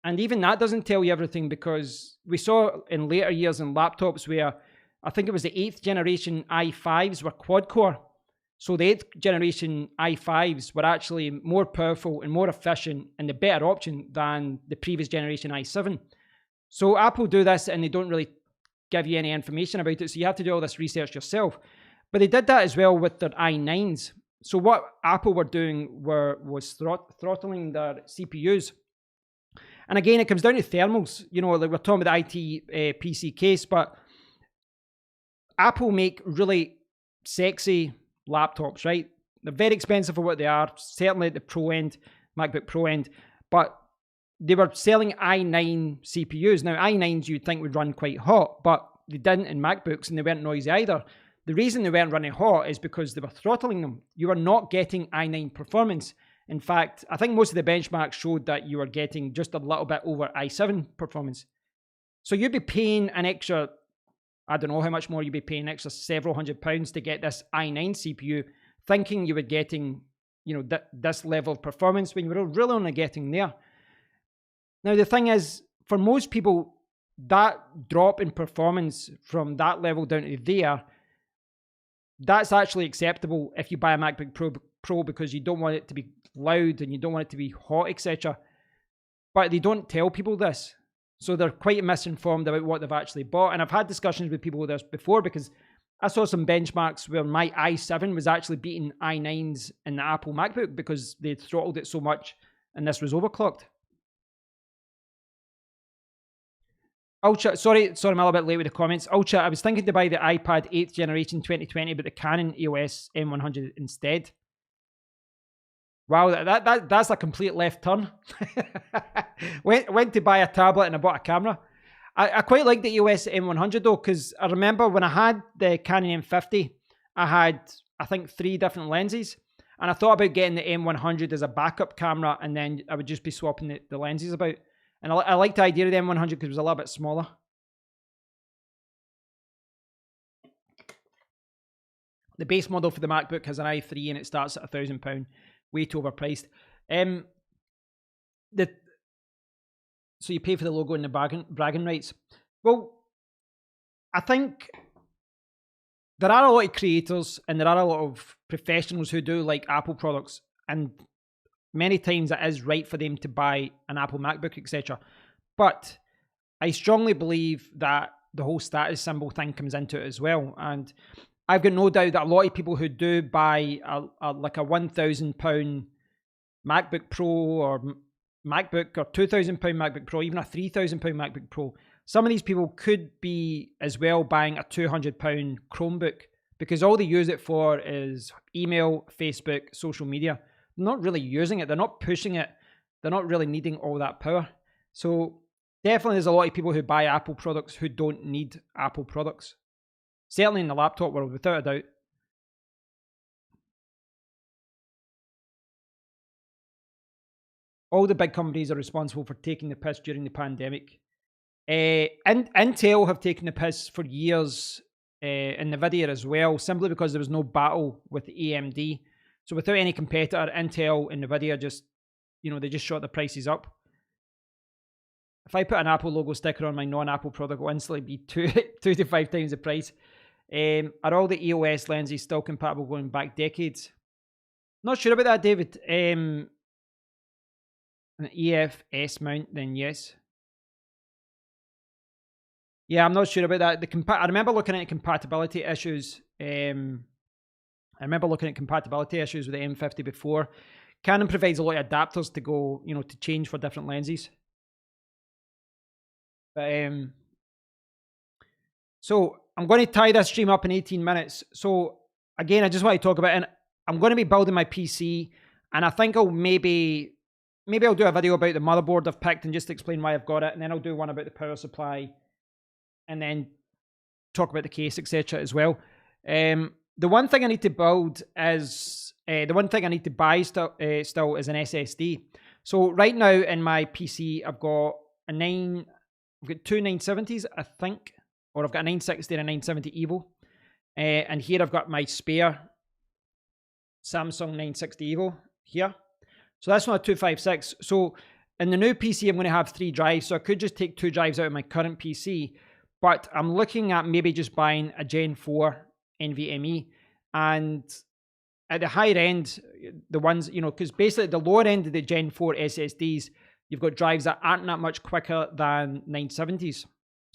And even that doesn't tell you everything, because we saw in later years in laptops where I think it was the 8th generation i5s were quad-core. So the 8th generation i5s were actually more powerful and more efficient and the better option than the previous generation i7. So Apple do this and they don't really give you any information about it. So you have to do all this research yourself. But they did that as well with their i9s. So what Apple were doing was throttling their CPUs. And again, it comes down to thermals. Like we're talking about the IT PC case, but Apple make really sexy laptops, right? They're very expensive for what they are, certainly at the Pro end, MacBook Pro end, but they were selling i9 CPUs. Now, i9s you'd think would run quite hot, but they didn't in MacBooks, and they weren't noisy either. The reason they weren't running hot is because they were throttling them. You were not getting i9 performance. In fact, I think most of the benchmarks showed that you were getting just a little bit over i7 performance. So you'd be paying an extra, I don't know how much more you'd be paying, extra several £100 to get this i9 CPU, thinking you were getting, this level of performance when you were really only getting there. Now, the thing is, for most people, that drop in performance from that level down to there, that's actually acceptable if you buy a MacBook Pro because you don't want it to be loud and you don't want it to be hot, etc. But they don't tell people this. So they're quite misinformed about what they've actually bought. And I've had discussions with people with this before because I saw some benchmarks where my i7 was actually beating i9s in the Apple MacBook because they throttled it so much and this was overclocked. Ultra, sorry, I'm a little bit late with the comments. Ultra, I was thinking to buy the iPad 8th generation 2020, but the Canon EOS M100 instead. Wow, that's a complete left turn. went to buy a tablet and I bought a camera. I quite like the EOS M100 though, because I remember when I had the Canon M50, I had, I think, 3 different lenses. And I thought about getting the M100 as a backup camera, and then I would just be swapping the lenses about. And I liked the idea of the M100 because it was a little bit smaller. The base model for the MacBook has an i3 and it starts at £1,000. Way too overpriced. So you pay for the logo and the bragging rights. Well, I think there are a lot of creators and there are a lot of professionals who do like Apple products, and many times it is right for them to buy an Apple MacBook, etc. But I strongly believe that the whole status symbol thing comes into it as well. And I've got no doubt that a lot of people who do buy like a £1,000 MacBook Pro or MacBook or £2,000 MacBook Pro, even a £3,000 MacBook Pro, some of these people could be as well buying a £200 Chromebook because all they use it for is email, Facebook, social media. They're not really using it. They're not pushing it. They're not really needing all that power. So definitely there's a lot of people who buy Apple products who don't need Apple products. Certainly in the laptop world, without a doubt. All the big companies are responsible for taking the piss during the pandemic. Intel have taken the piss for years, and NVIDIA as well, simply because there was no battle with AMD. So without any competitor, Intel and NVIDIA just, they just shot the prices up. If I put an Apple logo sticker on my non-Apple product, it will instantly be 2 to 5 times the price. Are all the EOS lenses still compatible going back decades? Not sure about that, David. An EFS mount, then yes. Yeah, I'm not sure about that. I remember looking at compatibility issues. I remember looking at compatibility issues with the M50 before. Canon provides a lot of adapters to go, to change for different lenses. But so I'm going to tie this stream up in 18 minutes. So again, I just want to talk about it. I'm going to be building my PC, and I think I'll maybe I'll do a video about the motherboard I've picked and just explain why I've got it, and then I'll do one about the power supply, and then talk about the case, etc. as well. The one thing I need to build is the one thing I need to buy still is an SSD. So right now in my PC, I've got two 970s, I think, or I've got a 960 and a 970 Evo, and here I've got my spare Samsung 960 Evo here. So that's not a 256. So in the new PC, I'm going to have 3 drives. So I could just take 2 drives out of my current PC, but I'm looking at maybe just buying a Gen 4 NVMe. And at the higher end, the ones, because basically the lower end of the Gen 4 SSDs, you've got drives that aren't that much quicker than 970s,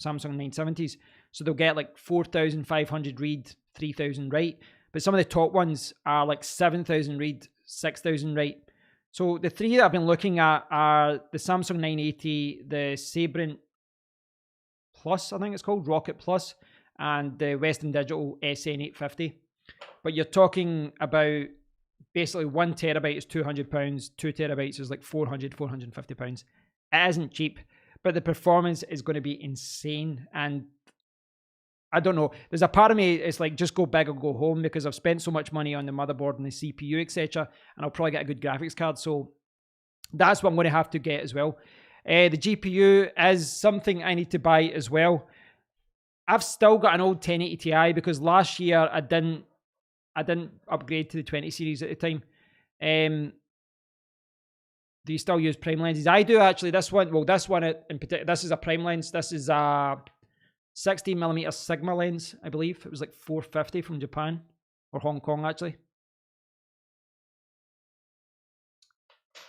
Samsung 970s. So they'll get like 4,500 read, 3,000 write. But some of the top ones are like 7,000 read, 6,000 write. So the 3 that I've been looking at are the Samsung 980, the Sabrent Plus, I think it's called, Rocket Plus, and the Western Digital SN850. But you're talking about basically 1 terabyte is £200, 2 terabytes is like £450. It isn't cheap, but the performance is going to be insane. And I don't know, there's a part of me, it's like just go big or go home, because I've spent so much money on the motherboard and the CPU, etc. And I'll probably get a good graphics card. So that's what I'm going to have to get as well. The GPU is something I need to buy as well. I've still got an old 1080 Ti because last year I didn't upgrade to the 20 series at the time. Do you still use prime lenses? I do actually. This one in particular, this is a prime lens. This is a 16mm Sigma lens, I believe. It was like $450 from Japan or Hong Kong actually.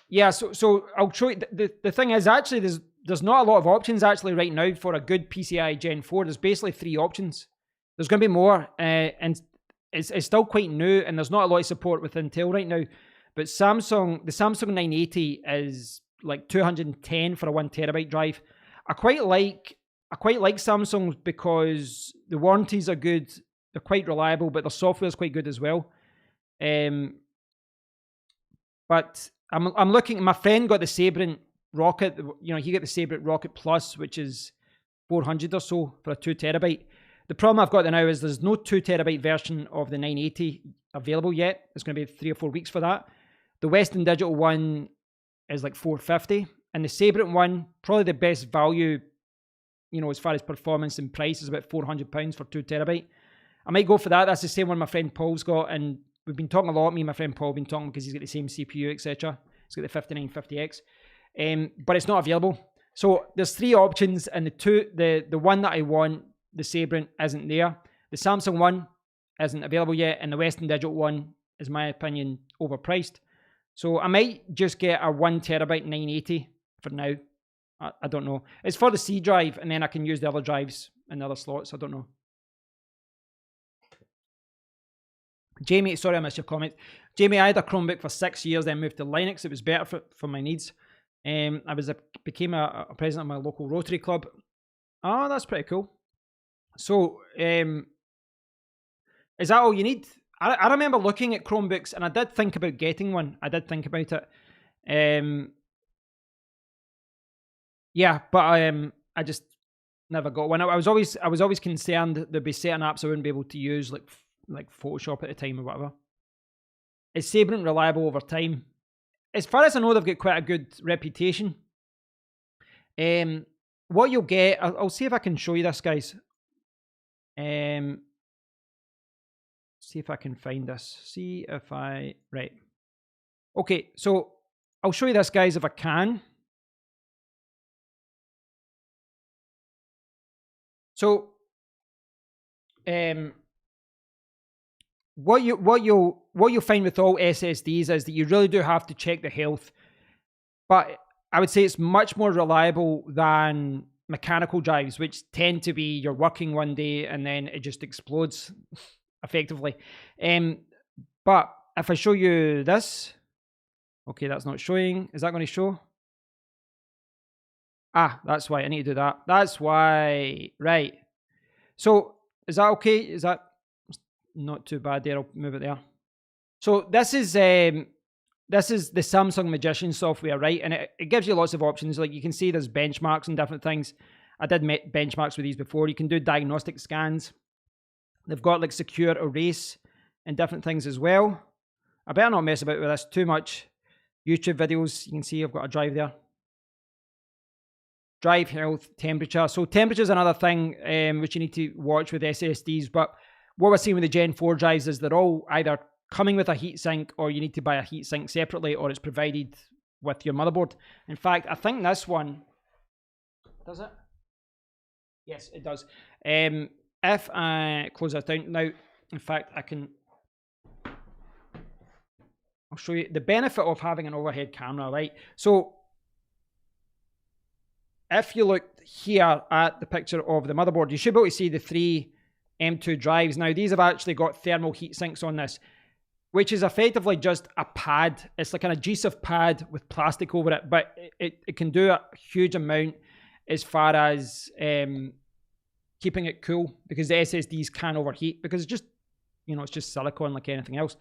Yeah, so I'll show you. The thing is actually there's not a lot of options actually right now for a good PCI Gen 4. There's basically 3 options. There's going to be more, and it's still quite new, and there's not a lot of support with Intel right now. But the Samsung 980 is like $210 for a 1TB drive. I quite like Samsung because the warranties are good. They're quite reliable, but their software is quite good as well. But I'm looking. My friend got the Sabrent Rocket. You know, he got the Sabrent Rocket Plus, which is 400 or so for a 2TB. The problem I've got now is there's no 2TB version of the 980 available yet. It's going to be 3 or 4 weeks for that. The Western Digital one is like $450, and the Sabrent one, probably the best value, you know, as far as performance and price, is about £400 for 2TB. I might go for that. That's the same one my friend Paul's got, and we've been talking a lot. Me and my friend Paul have been talking because he's got the same CPU, etc. He's got the 5950X, but it's not available. So there's 3 options, and the one that I want, the Sabrent, isn't there. The Samsung one isn't available yet, and the Western Digital one is, in my opinion, overpriced. So I might just get a 1TB 980 for now. I don't know. It's for the C drive, and then I can use the other drives in the other slots. I don't know. Jamie, sorry I missed your comment. Jamie, I had a Chromebook for 6 years, then moved to Linux. It was better for my needs. I became a president of my local Rotary Club. Oh, that's pretty cool. So, is that all you need? I remember looking at Chromebooks, and I did think about getting one. I did think about it. Yeah, but I just never got one. I was always concerned that there'd be certain apps I wouldn't be able to use, like Photoshop at the time or whatever. Is Sabrent reliable over time? As far as I know, they've got quite a good reputation. What you'll get, I'll see if I can show you this, guys. See if I can find this. Right. Okay, so I'll show you this, guys, if I can. So, what you'll find with all SSDs is that you really do have to check the health, but I would say it's much more reliable than mechanical drives, which tend to be you're working one day and then it just explodes effectively. But if I show you this, okay, that's not showing. Is that going to show? Ah, that's why I need to do that. That's why. Right. So is that okay? Is that not too bad there? I'll move it there. So this is the Samsung Magician software, right? And it gives you lots of options. Like you can see there's benchmarks and different things. I did benchmarks with these before. You can do diagnostic scans. They've got like secure erase and different things as well. I better not mess about with this too much. YouTube videos, you can see I've got a drive there. Drive health, temperature. So temperature is another thing which you need to watch with SSDs. But what we're seeing with the Gen 4 drives is they're all either coming with a heatsink, or you need to buy a heatsink separately, or it's provided with your motherboard. In fact, I think this one, does it? Yes, it does. If I close that down now, in fact, I'll show you the benefit of having an overhead camera, right? So if you look here at the picture of the motherboard, you should be able to see the 3 M2 drives. Now, these have actually got thermal heat sinks on this, which is effectively just a pad. It's like an adhesive pad with plastic over it, but it can do a huge amount as far as keeping it cool, because the SSDs can overheat, because it's just, you know, it's just silicone like anything else.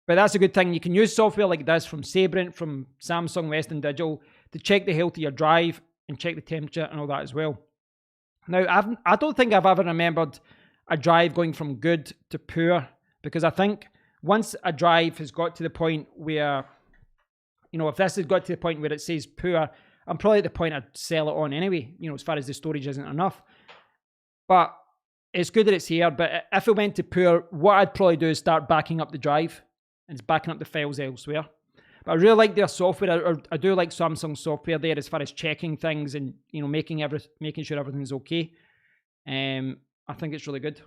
But that's a good thing. You can use software like this from Sabrent, from Samsung, Western Digital, to check the health of your drive and check the temperature and all that as well. Now, I don't think I've ever remembered a drive going from good to poor, because I think once a drive has got to the point where, you know, if this has got to the point where it says poor, I'm probably at the point I'd sell it on anyway, you know, as far as the storage isn't enough. But it's good that it's here. But if it went to poor, what I'd probably do is start backing up the drive and backing up the files elsewhere. But I really like their software. I do like Samsung software there as far as checking things and, you know, making sure everything's okay. I think it's really good.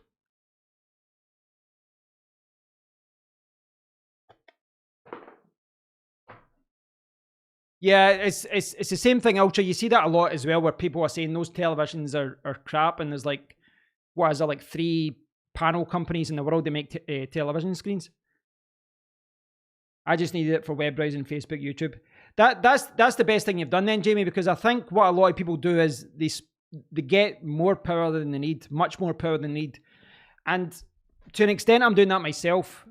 Yeah, it's the same thing, Ultra. You see that a lot as well, where people are saying those televisions are crap, and there's like, what is there, like 3 panel companies in the world that make television screens. I just needed it for web browsing, Facebook, YouTube. That's the best thing you've done then, Jamie, because I think what a lot of people do is they get more power than they need, much more power than they need. And to an extent, I'm doing that myself.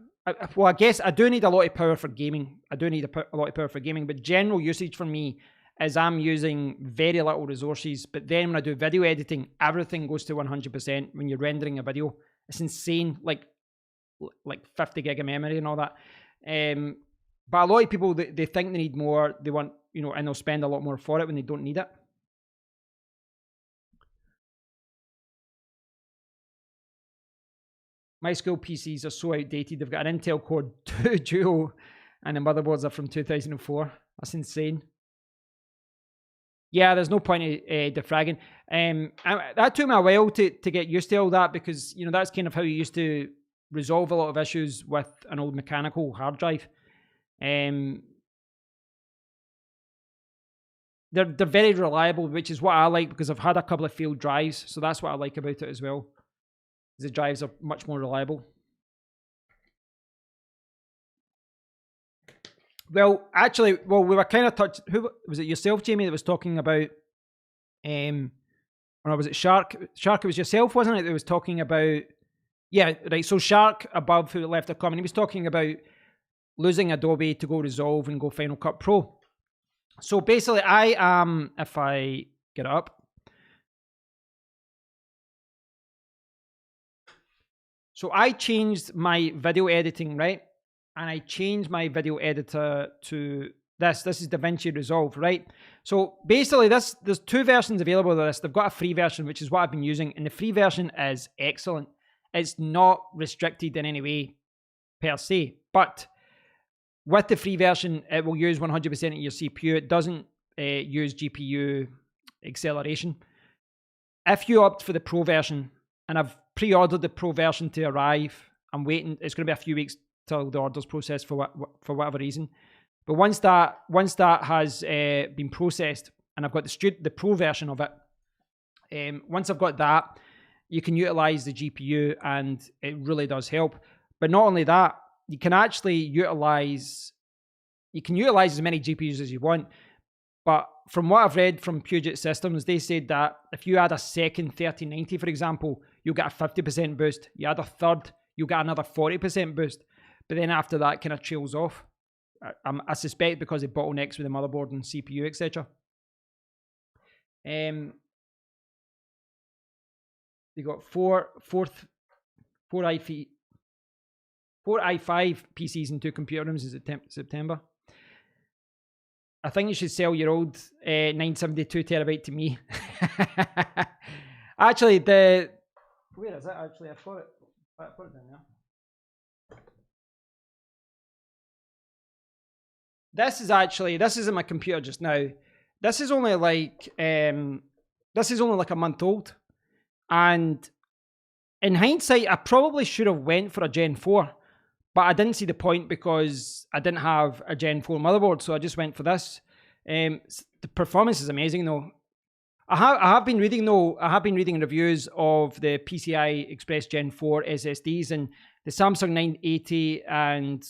Well, I guess I do need a lot of power for gaming. I do need a lot of power for gaming, but general usage for me is I'm using very little resources. But then when I do video editing, everything goes to 100% when you're rendering a video. It's insane, like 50 gig of memory and all that. But a lot of people, they think they need more. They want, you know, and they'll spend a lot more for it when they don't need it. My school PCs are so outdated. They've got an Intel Core 2 Duo and the motherboards are from 2004. That's insane. Yeah, there's no point in defragging. That took me a while to get used to all that because, you know, that's kind of how you used to resolve a lot of issues with an old mechanical hard drive. They're very reliable, which is what I like because I've had a couple of failed drives. So that's what I like about it as well. The drives are much more reliable. Well, actually, we were kind of touched. Who was it? Yourself, Jamie, that was talking about, or was it Shark? Shark, it was yourself, wasn't it? That was talking about. Yeah, right. So Shark above, who left a comment, he was talking about losing Adobe to go Resolve and go Final Cut Pro. So basically, I am, if I get it up. So I changed my video editing, right? And I changed my video editor to this. This is DaVinci Resolve, right? So basically, there's 2 versions available of this. They've got a free version, which is what I've been using. And the free version is excellent. It's not restricted in any way per se. But with the free version, it will use 100% of your CPU. It doesn't use GPU acceleration. If you opt for the Pro version, and I've pre-ordered the Pro version to arrive, I'm waiting. It's going to be a few weeks till the order's processed for whatever reason. But once that has been processed, and I've got the Pro version of it, once I've got that, you can utilize the GPU, and it really does help. But not only that, you can actually utilize as many GPUs as you want. But from what I've read from Puget Systems, they said that if you add a second 3090, for example, you'll get a 50% boost. You add a third, you'll get another 40% boost. But then after that, kind of trails off. I suspect because it bottlenecks with the motherboard and CPU, etc. They got four i5 PCs and 2 computer rooms in September. I think you should sell your old 972 terabyte to me. Actually, where is it? Actually, I put it down there. This is in my computer just now. This is only like a month old, and in hindsight, I probably should have went for a Gen 4. But I didn't see the point because I didn't have a Gen 4 motherboard, so I just went for this. The performance is amazing, though. I have been reading reviews of the PCI Express Gen 4 SSDs, and the Samsung 980 and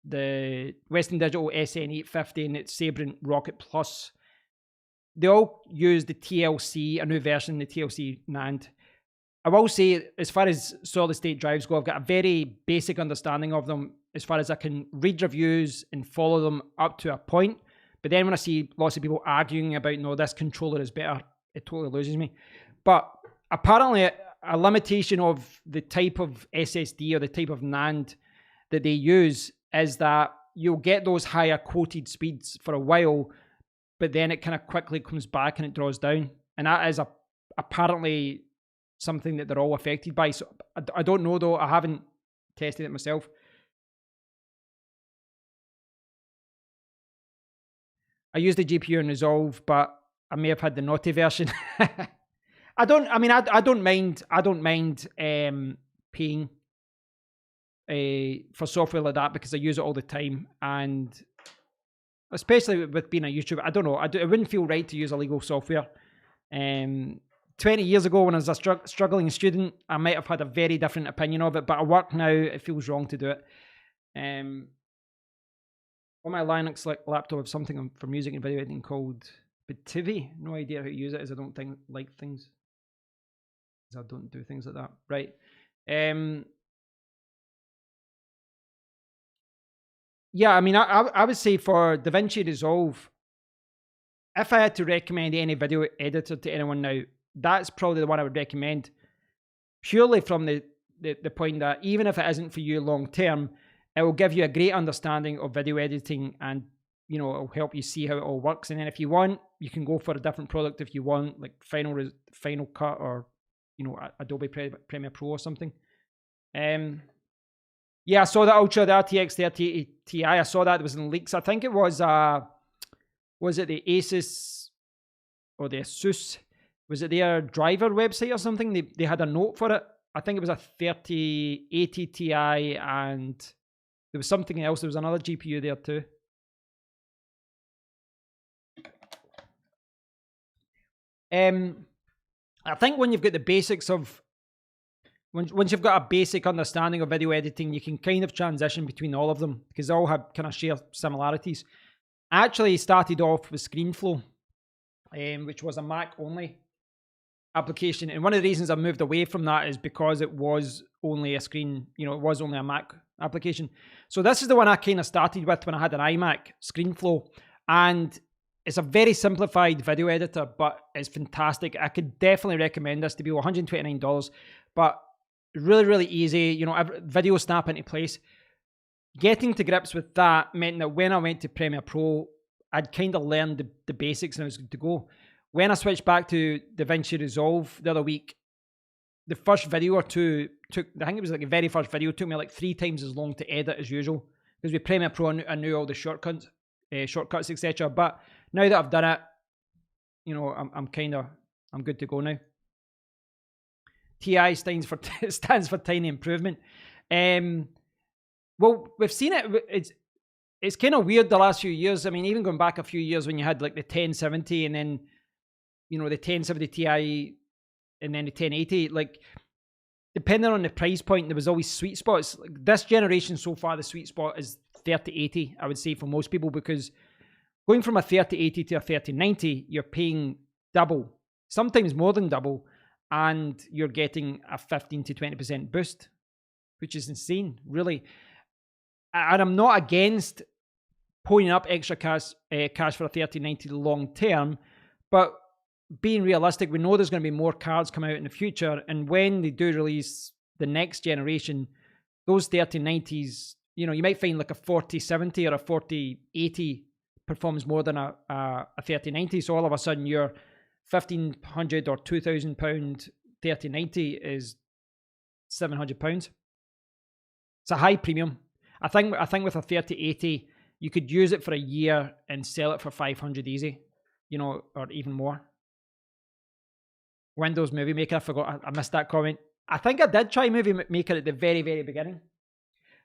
the Western Digital SN850 and its Sabrent Rocket Plus. They all use the TLC, a new version, the TLC NAND. I will say, as far as solid state drives go, I've got a very basic understanding of them as far as I can read reviews and follow them up to a point. But then when I see lots of people arguing about, no, this controller is better, it totally loses me. But apparently a limitation of the type of SSD or the type of NAND that they use is that you'll get those higher quoted speeds for a while, but then it kind of quickly comes back and it draws down. And that is apparently something that they're all affected by. So I don't know, though. I haven't tested it myself. I use the GPU in Resolve, but I may have had the naughty version. I don't mind paying for software like that because I use it all the time, and especially with being a YouTuber, I don't know. It wouldn't feel right to use illegal software. 20 years ago, when I was a struggling student, I might have had a very different opinion of it, but at work now, it feels wrong to do it. On my Linux laptop, I have something for music and video editing called Bitivi. No idea how to use it, as I don't like things. I don't do things like that. Right. Yeah, I mean, I would say for DaVinci Resolve, if I had to recommend any video editor to anyone now, that's probably the one I would recommend, purely from the point that even if it isn't for you long term, it will give you a great understanding of video editing, and it'll help you see how it all works. And then if you want, you can go for a different product if you want, like Final Cut or Adobe Premiere Pro or something. Yeah, I saw the Ultra, the RTX 3080 Ti. I saw that it was in leaks. I think it was it the Asus or the Asus? Was it their driver website or something? They had a note for it. I think it was a 3080 Ti, and there was something else. There was another GPU there too. I think when you've got the basics of, once you've got a basic understanding of video editing, you can kind of transition between all of them because they all have kind of share similarities. I actually started off with ScreenFlow, which was a Mac only application, and one of the reasons I moved away from that is because it was only a it was only a Mac application. So this is the one I kind of started with when I had an iMac, ScreenFlow, and it's a very simplified video editor, but it's fantastic. I could definitely recommend this to people. $129, but really, really easy. Video snap into place. Getting to grips with that meant that when I went to Premiere Pro, I'd kind of learned the basics and I was good to go. When I switched back to DaVinci Resolve the other week, the first video or two I think it was like the very first video, took me like 3 times as long to edit as usual. Because with Premiere Pro, I knew all the shortcuts, etc. But now that I've done it, I'm good to go now. TI stands for tiny improvement. Well, we've seen it. It's kind of weird the last few years. I mean, even going back a few years when you had like the 1070 and then, the 1070 Ti and then the 1080, like depending on the price point, there was always sweet spots. Like this generation so far, the sweet spot is 3080, I would say, for most people, because going from a 3080 to a 3090, you're paying double, sometimes more than double, and you're getting a 15 to 20% boost, which is insane, really. And I'm not against pulling up extra cash for a 3090 long term, but being realistic, we know there's going to be more cards come out in the future, and when they do release the next generation, those 3090s, you might find like a 4070 or a 4080 performs more than a 3090, so all of a sudden your £1,500 or £2,000 3090 is £700. It's a high premium. I think with a 3080, you could use it for a year and sell it for 500 easy, or even more. Windows Movie Maker, I forgot, I missed that comment. I think I did try Movie Maker at the very, very beginning.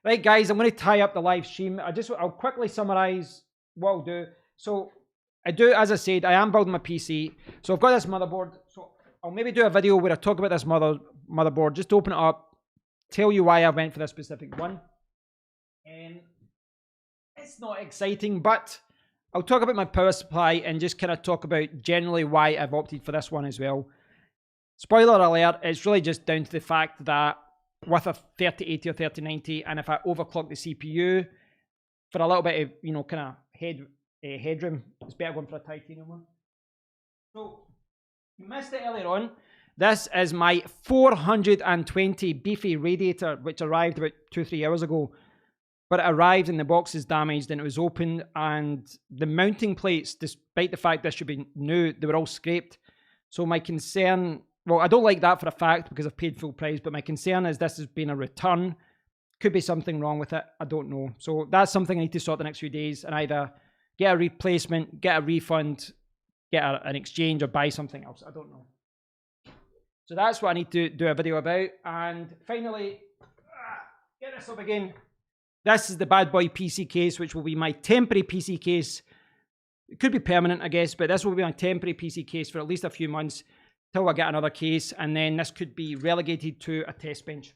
Right, guys, I'm going to tie up the live stream. I'll quickly summarize what I'll do. So as I said, I am building my PC. So I've got this motherboard. So I'll maybe do a video where I talk about this motherboard, just open it up, tell you why I went for this specific one. And it's not exciting, but I'll talk about my power supply and just kind of talk about generally why I've opted for this one as well. Spoiler alert, it's really just down to the fact that with a 3080 or 3090, and if I overclock the CPU for a little bit of, kind of headroom, it's better going for a titanium one. So, you missed it earlier on. This is my 420 beefy radiator, which arrived about 2-3 hours ago. But it arrived and the box is damaged and it was open, and the mounting plates, despite the fact this should be new, they were all scraped. So my concern, well, I don't like that for a fact because I've paid full price, but my concern is this has been a return. Could be something wrong with it. I don't know. So that's something I need to sort the next few days and either get a replacement, get a refund, get an exchange, or buy something else. I don't know. So that's what I need to do a video about. And finally, get this up again. This is the bad boy PC case, which will be my temporary PC case. It could be permanent, I guess, but this will be my temporary PC case for at least a few months till I get another case, and then this could be relegated to a test bench.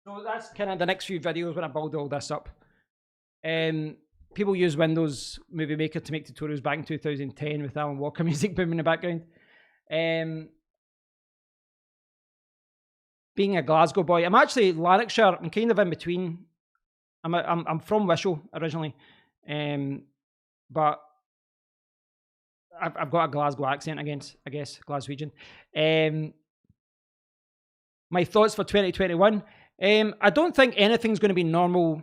So that's kind of the next few videos when I build all this up. People use Windows Movie Maker to make tutorials back in 2010 with Alan Walker music booming in the background. Being a Glasgow boy, I'm actually Lanarkshire. I'm kind of in between. I'm from Wishaw originally, but I've got a Glasgow accent against, I guess, Glaswegian. My thoughts for 2021. I don't think anything's going to be normal,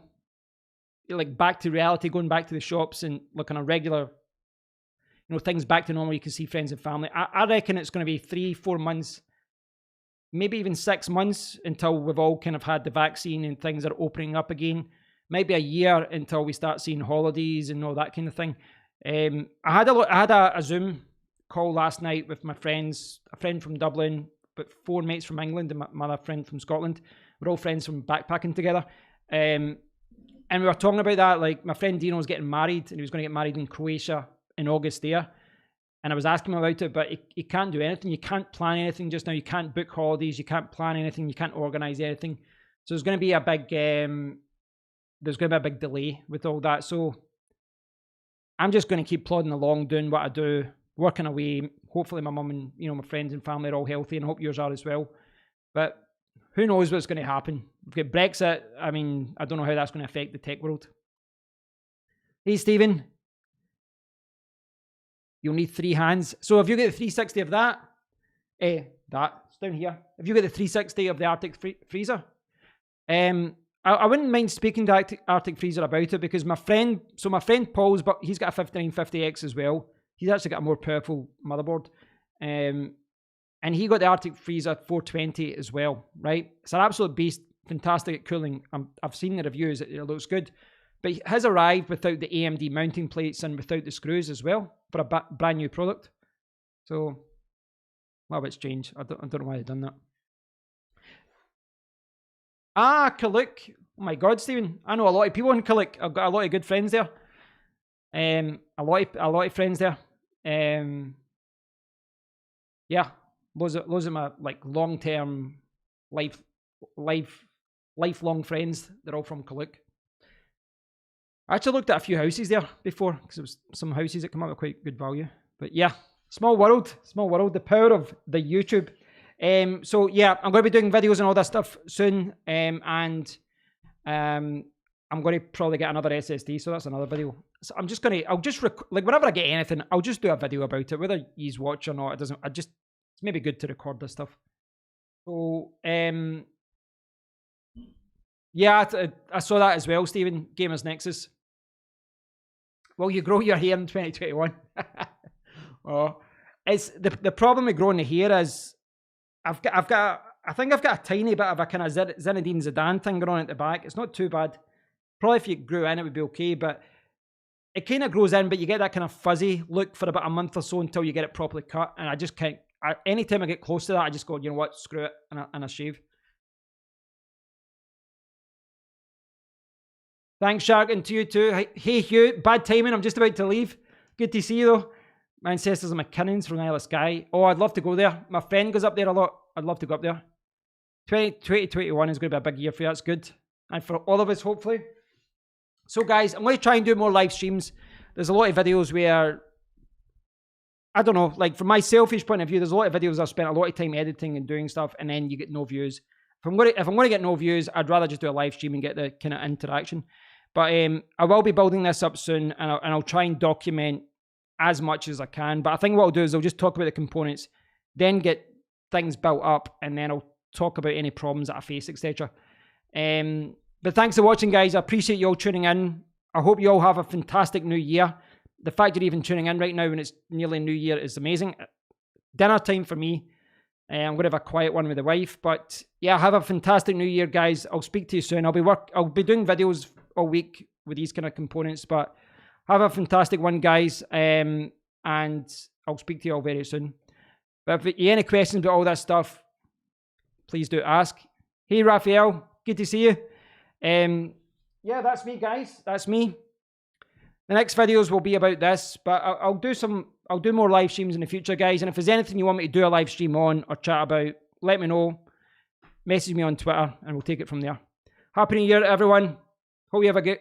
like back to reality, going back to the shops and looking a regular, things back to normal. You can see friends and family. I reckon it's going to be 3-4 months, maybe even 6 months until we've all kind of had the vaccine and things are opening up again. Maybe a year until we start seeing holidays and all that kind of thing. I had a Zoom call last night with my friends, a friend from Dublin, but 4 mates from England and my other friend from Scotland. We're all friends from backpacking together. And we were talking about that, like my friend Dino was getting married and he was going to get married in Croatia in August there. And I was asking him about it, but he can't do anything. You can't plan anything just now. You can't book holidays. You can't plan anything. You can't organize anything. So there's going to be a big, delay with all that. So I'm just going to keep plodding along, doing what I do, working away. Hopefully my mum and, my friends and family are all healthy, and I hope yours are as well. But who knows what's going to happen? We've got Brexit. I mean, I don't know how that's going to affect the tech world. Hey, Stephen. You'll need 3 hands. So if you get the 360 of that, it's down here. If you get the 360 of the Arctic Freezer, I wouldn't mind speaking to Arctic Freezer about it, because my friend Paul's, but he's got a 5950X as well. He's actually got a more powerful motherboard. And he got the Arctic Freezer 420 as well, right? It's an absolute beast, fantastic at cooling. I've seen the reviews, it looks good. But it has arrived without the AMD mounting plates and without the screws as well for a brand new product. So, well, it's strange. I don't know why they've done that. Kaluk. Oh my God, Stephen. I know a lot of people in Kaluk. I've got a lot of good friends there. A lot of friends there. Yeah, loads of my long-term lifelong friends. They're all from Kaluk. I actually looked at a few houses there before, because there was some houses that come up with quite good value. But yeah, small world, the power of the YouTube. So yeah, I'm going to be doing videos and all that stuff soon, and I'm going to probably get another SSD, so that's another video. So whenever I get anything, I'll just do a video about it, whether you watch or not. It's maybe good to record this stuff. So yeah, I saw that as well, Stephen. Gamers Nexus. Will you grow your hair in 2021? Oh, it's the problem with growing the hair is I think I've got a tiny bit of a kind of Zinedine Zidane thing going on at the back. It's not too bad. Probably if you grew in, it would be okay, but it kind of grows in, but you get that kind of fuzzy look for about a month or so until you get it properly cut. And I just can't. Anytime I get close to that, I just go, you know what, screw it, and I shave. Thanks, Shark, and to you too. Hey, Hugh, bad timing. I'm just about to leave. Good to see you, though. My ancestors are McKinnons from Isle of Skye. Oh, I'd love to go there. My friend goes up there a lot. I'd love to go up there. 2021 is going to be a big year for you. That's good. And for all of us, hopefully. So, guys, I'm going to try and do more live streams. There's a lot of videos where, I don't know, like from my selfish point of view, there's a lot of videos I've spent a lot of time editing and doing stuff, and then you get no views. If I'm going to get no views, I'd rather just do a live stream and get the kind of interaction. But I will be building this up soon, and I'll try and document as much as I can. But I think what I'll do is I'll just talk about the components, then get things built up, and then I'll talk about any problems that I face, etc. But thanks for watching, guys. I appreciate you all tuning in. I hope you all have a fantastic new year. The fact you're even tuning in right now when it's nearly New Year is amazing. Dinner time for me. I'm going to have a quiet one with the wife. But yeah, have a fantastic new year, guys. I'll speak to you soon. I'll be doing videos all week with these kind of components. But Have a fantastic one, guys. And I'll speak to you all very soon. But if you have any questions about all that stuff, please do ask. Hey, Raphael, good to see you. Yeah, that's me, guys. That's me. The next videos will be about this, but I'll do more live streams in the future, guys. And if there's anything you want me to do a live stream on or chat about, let me know. Message me on Twitter and we'll take it from there. Happy New Year, everyone. Hope you have a good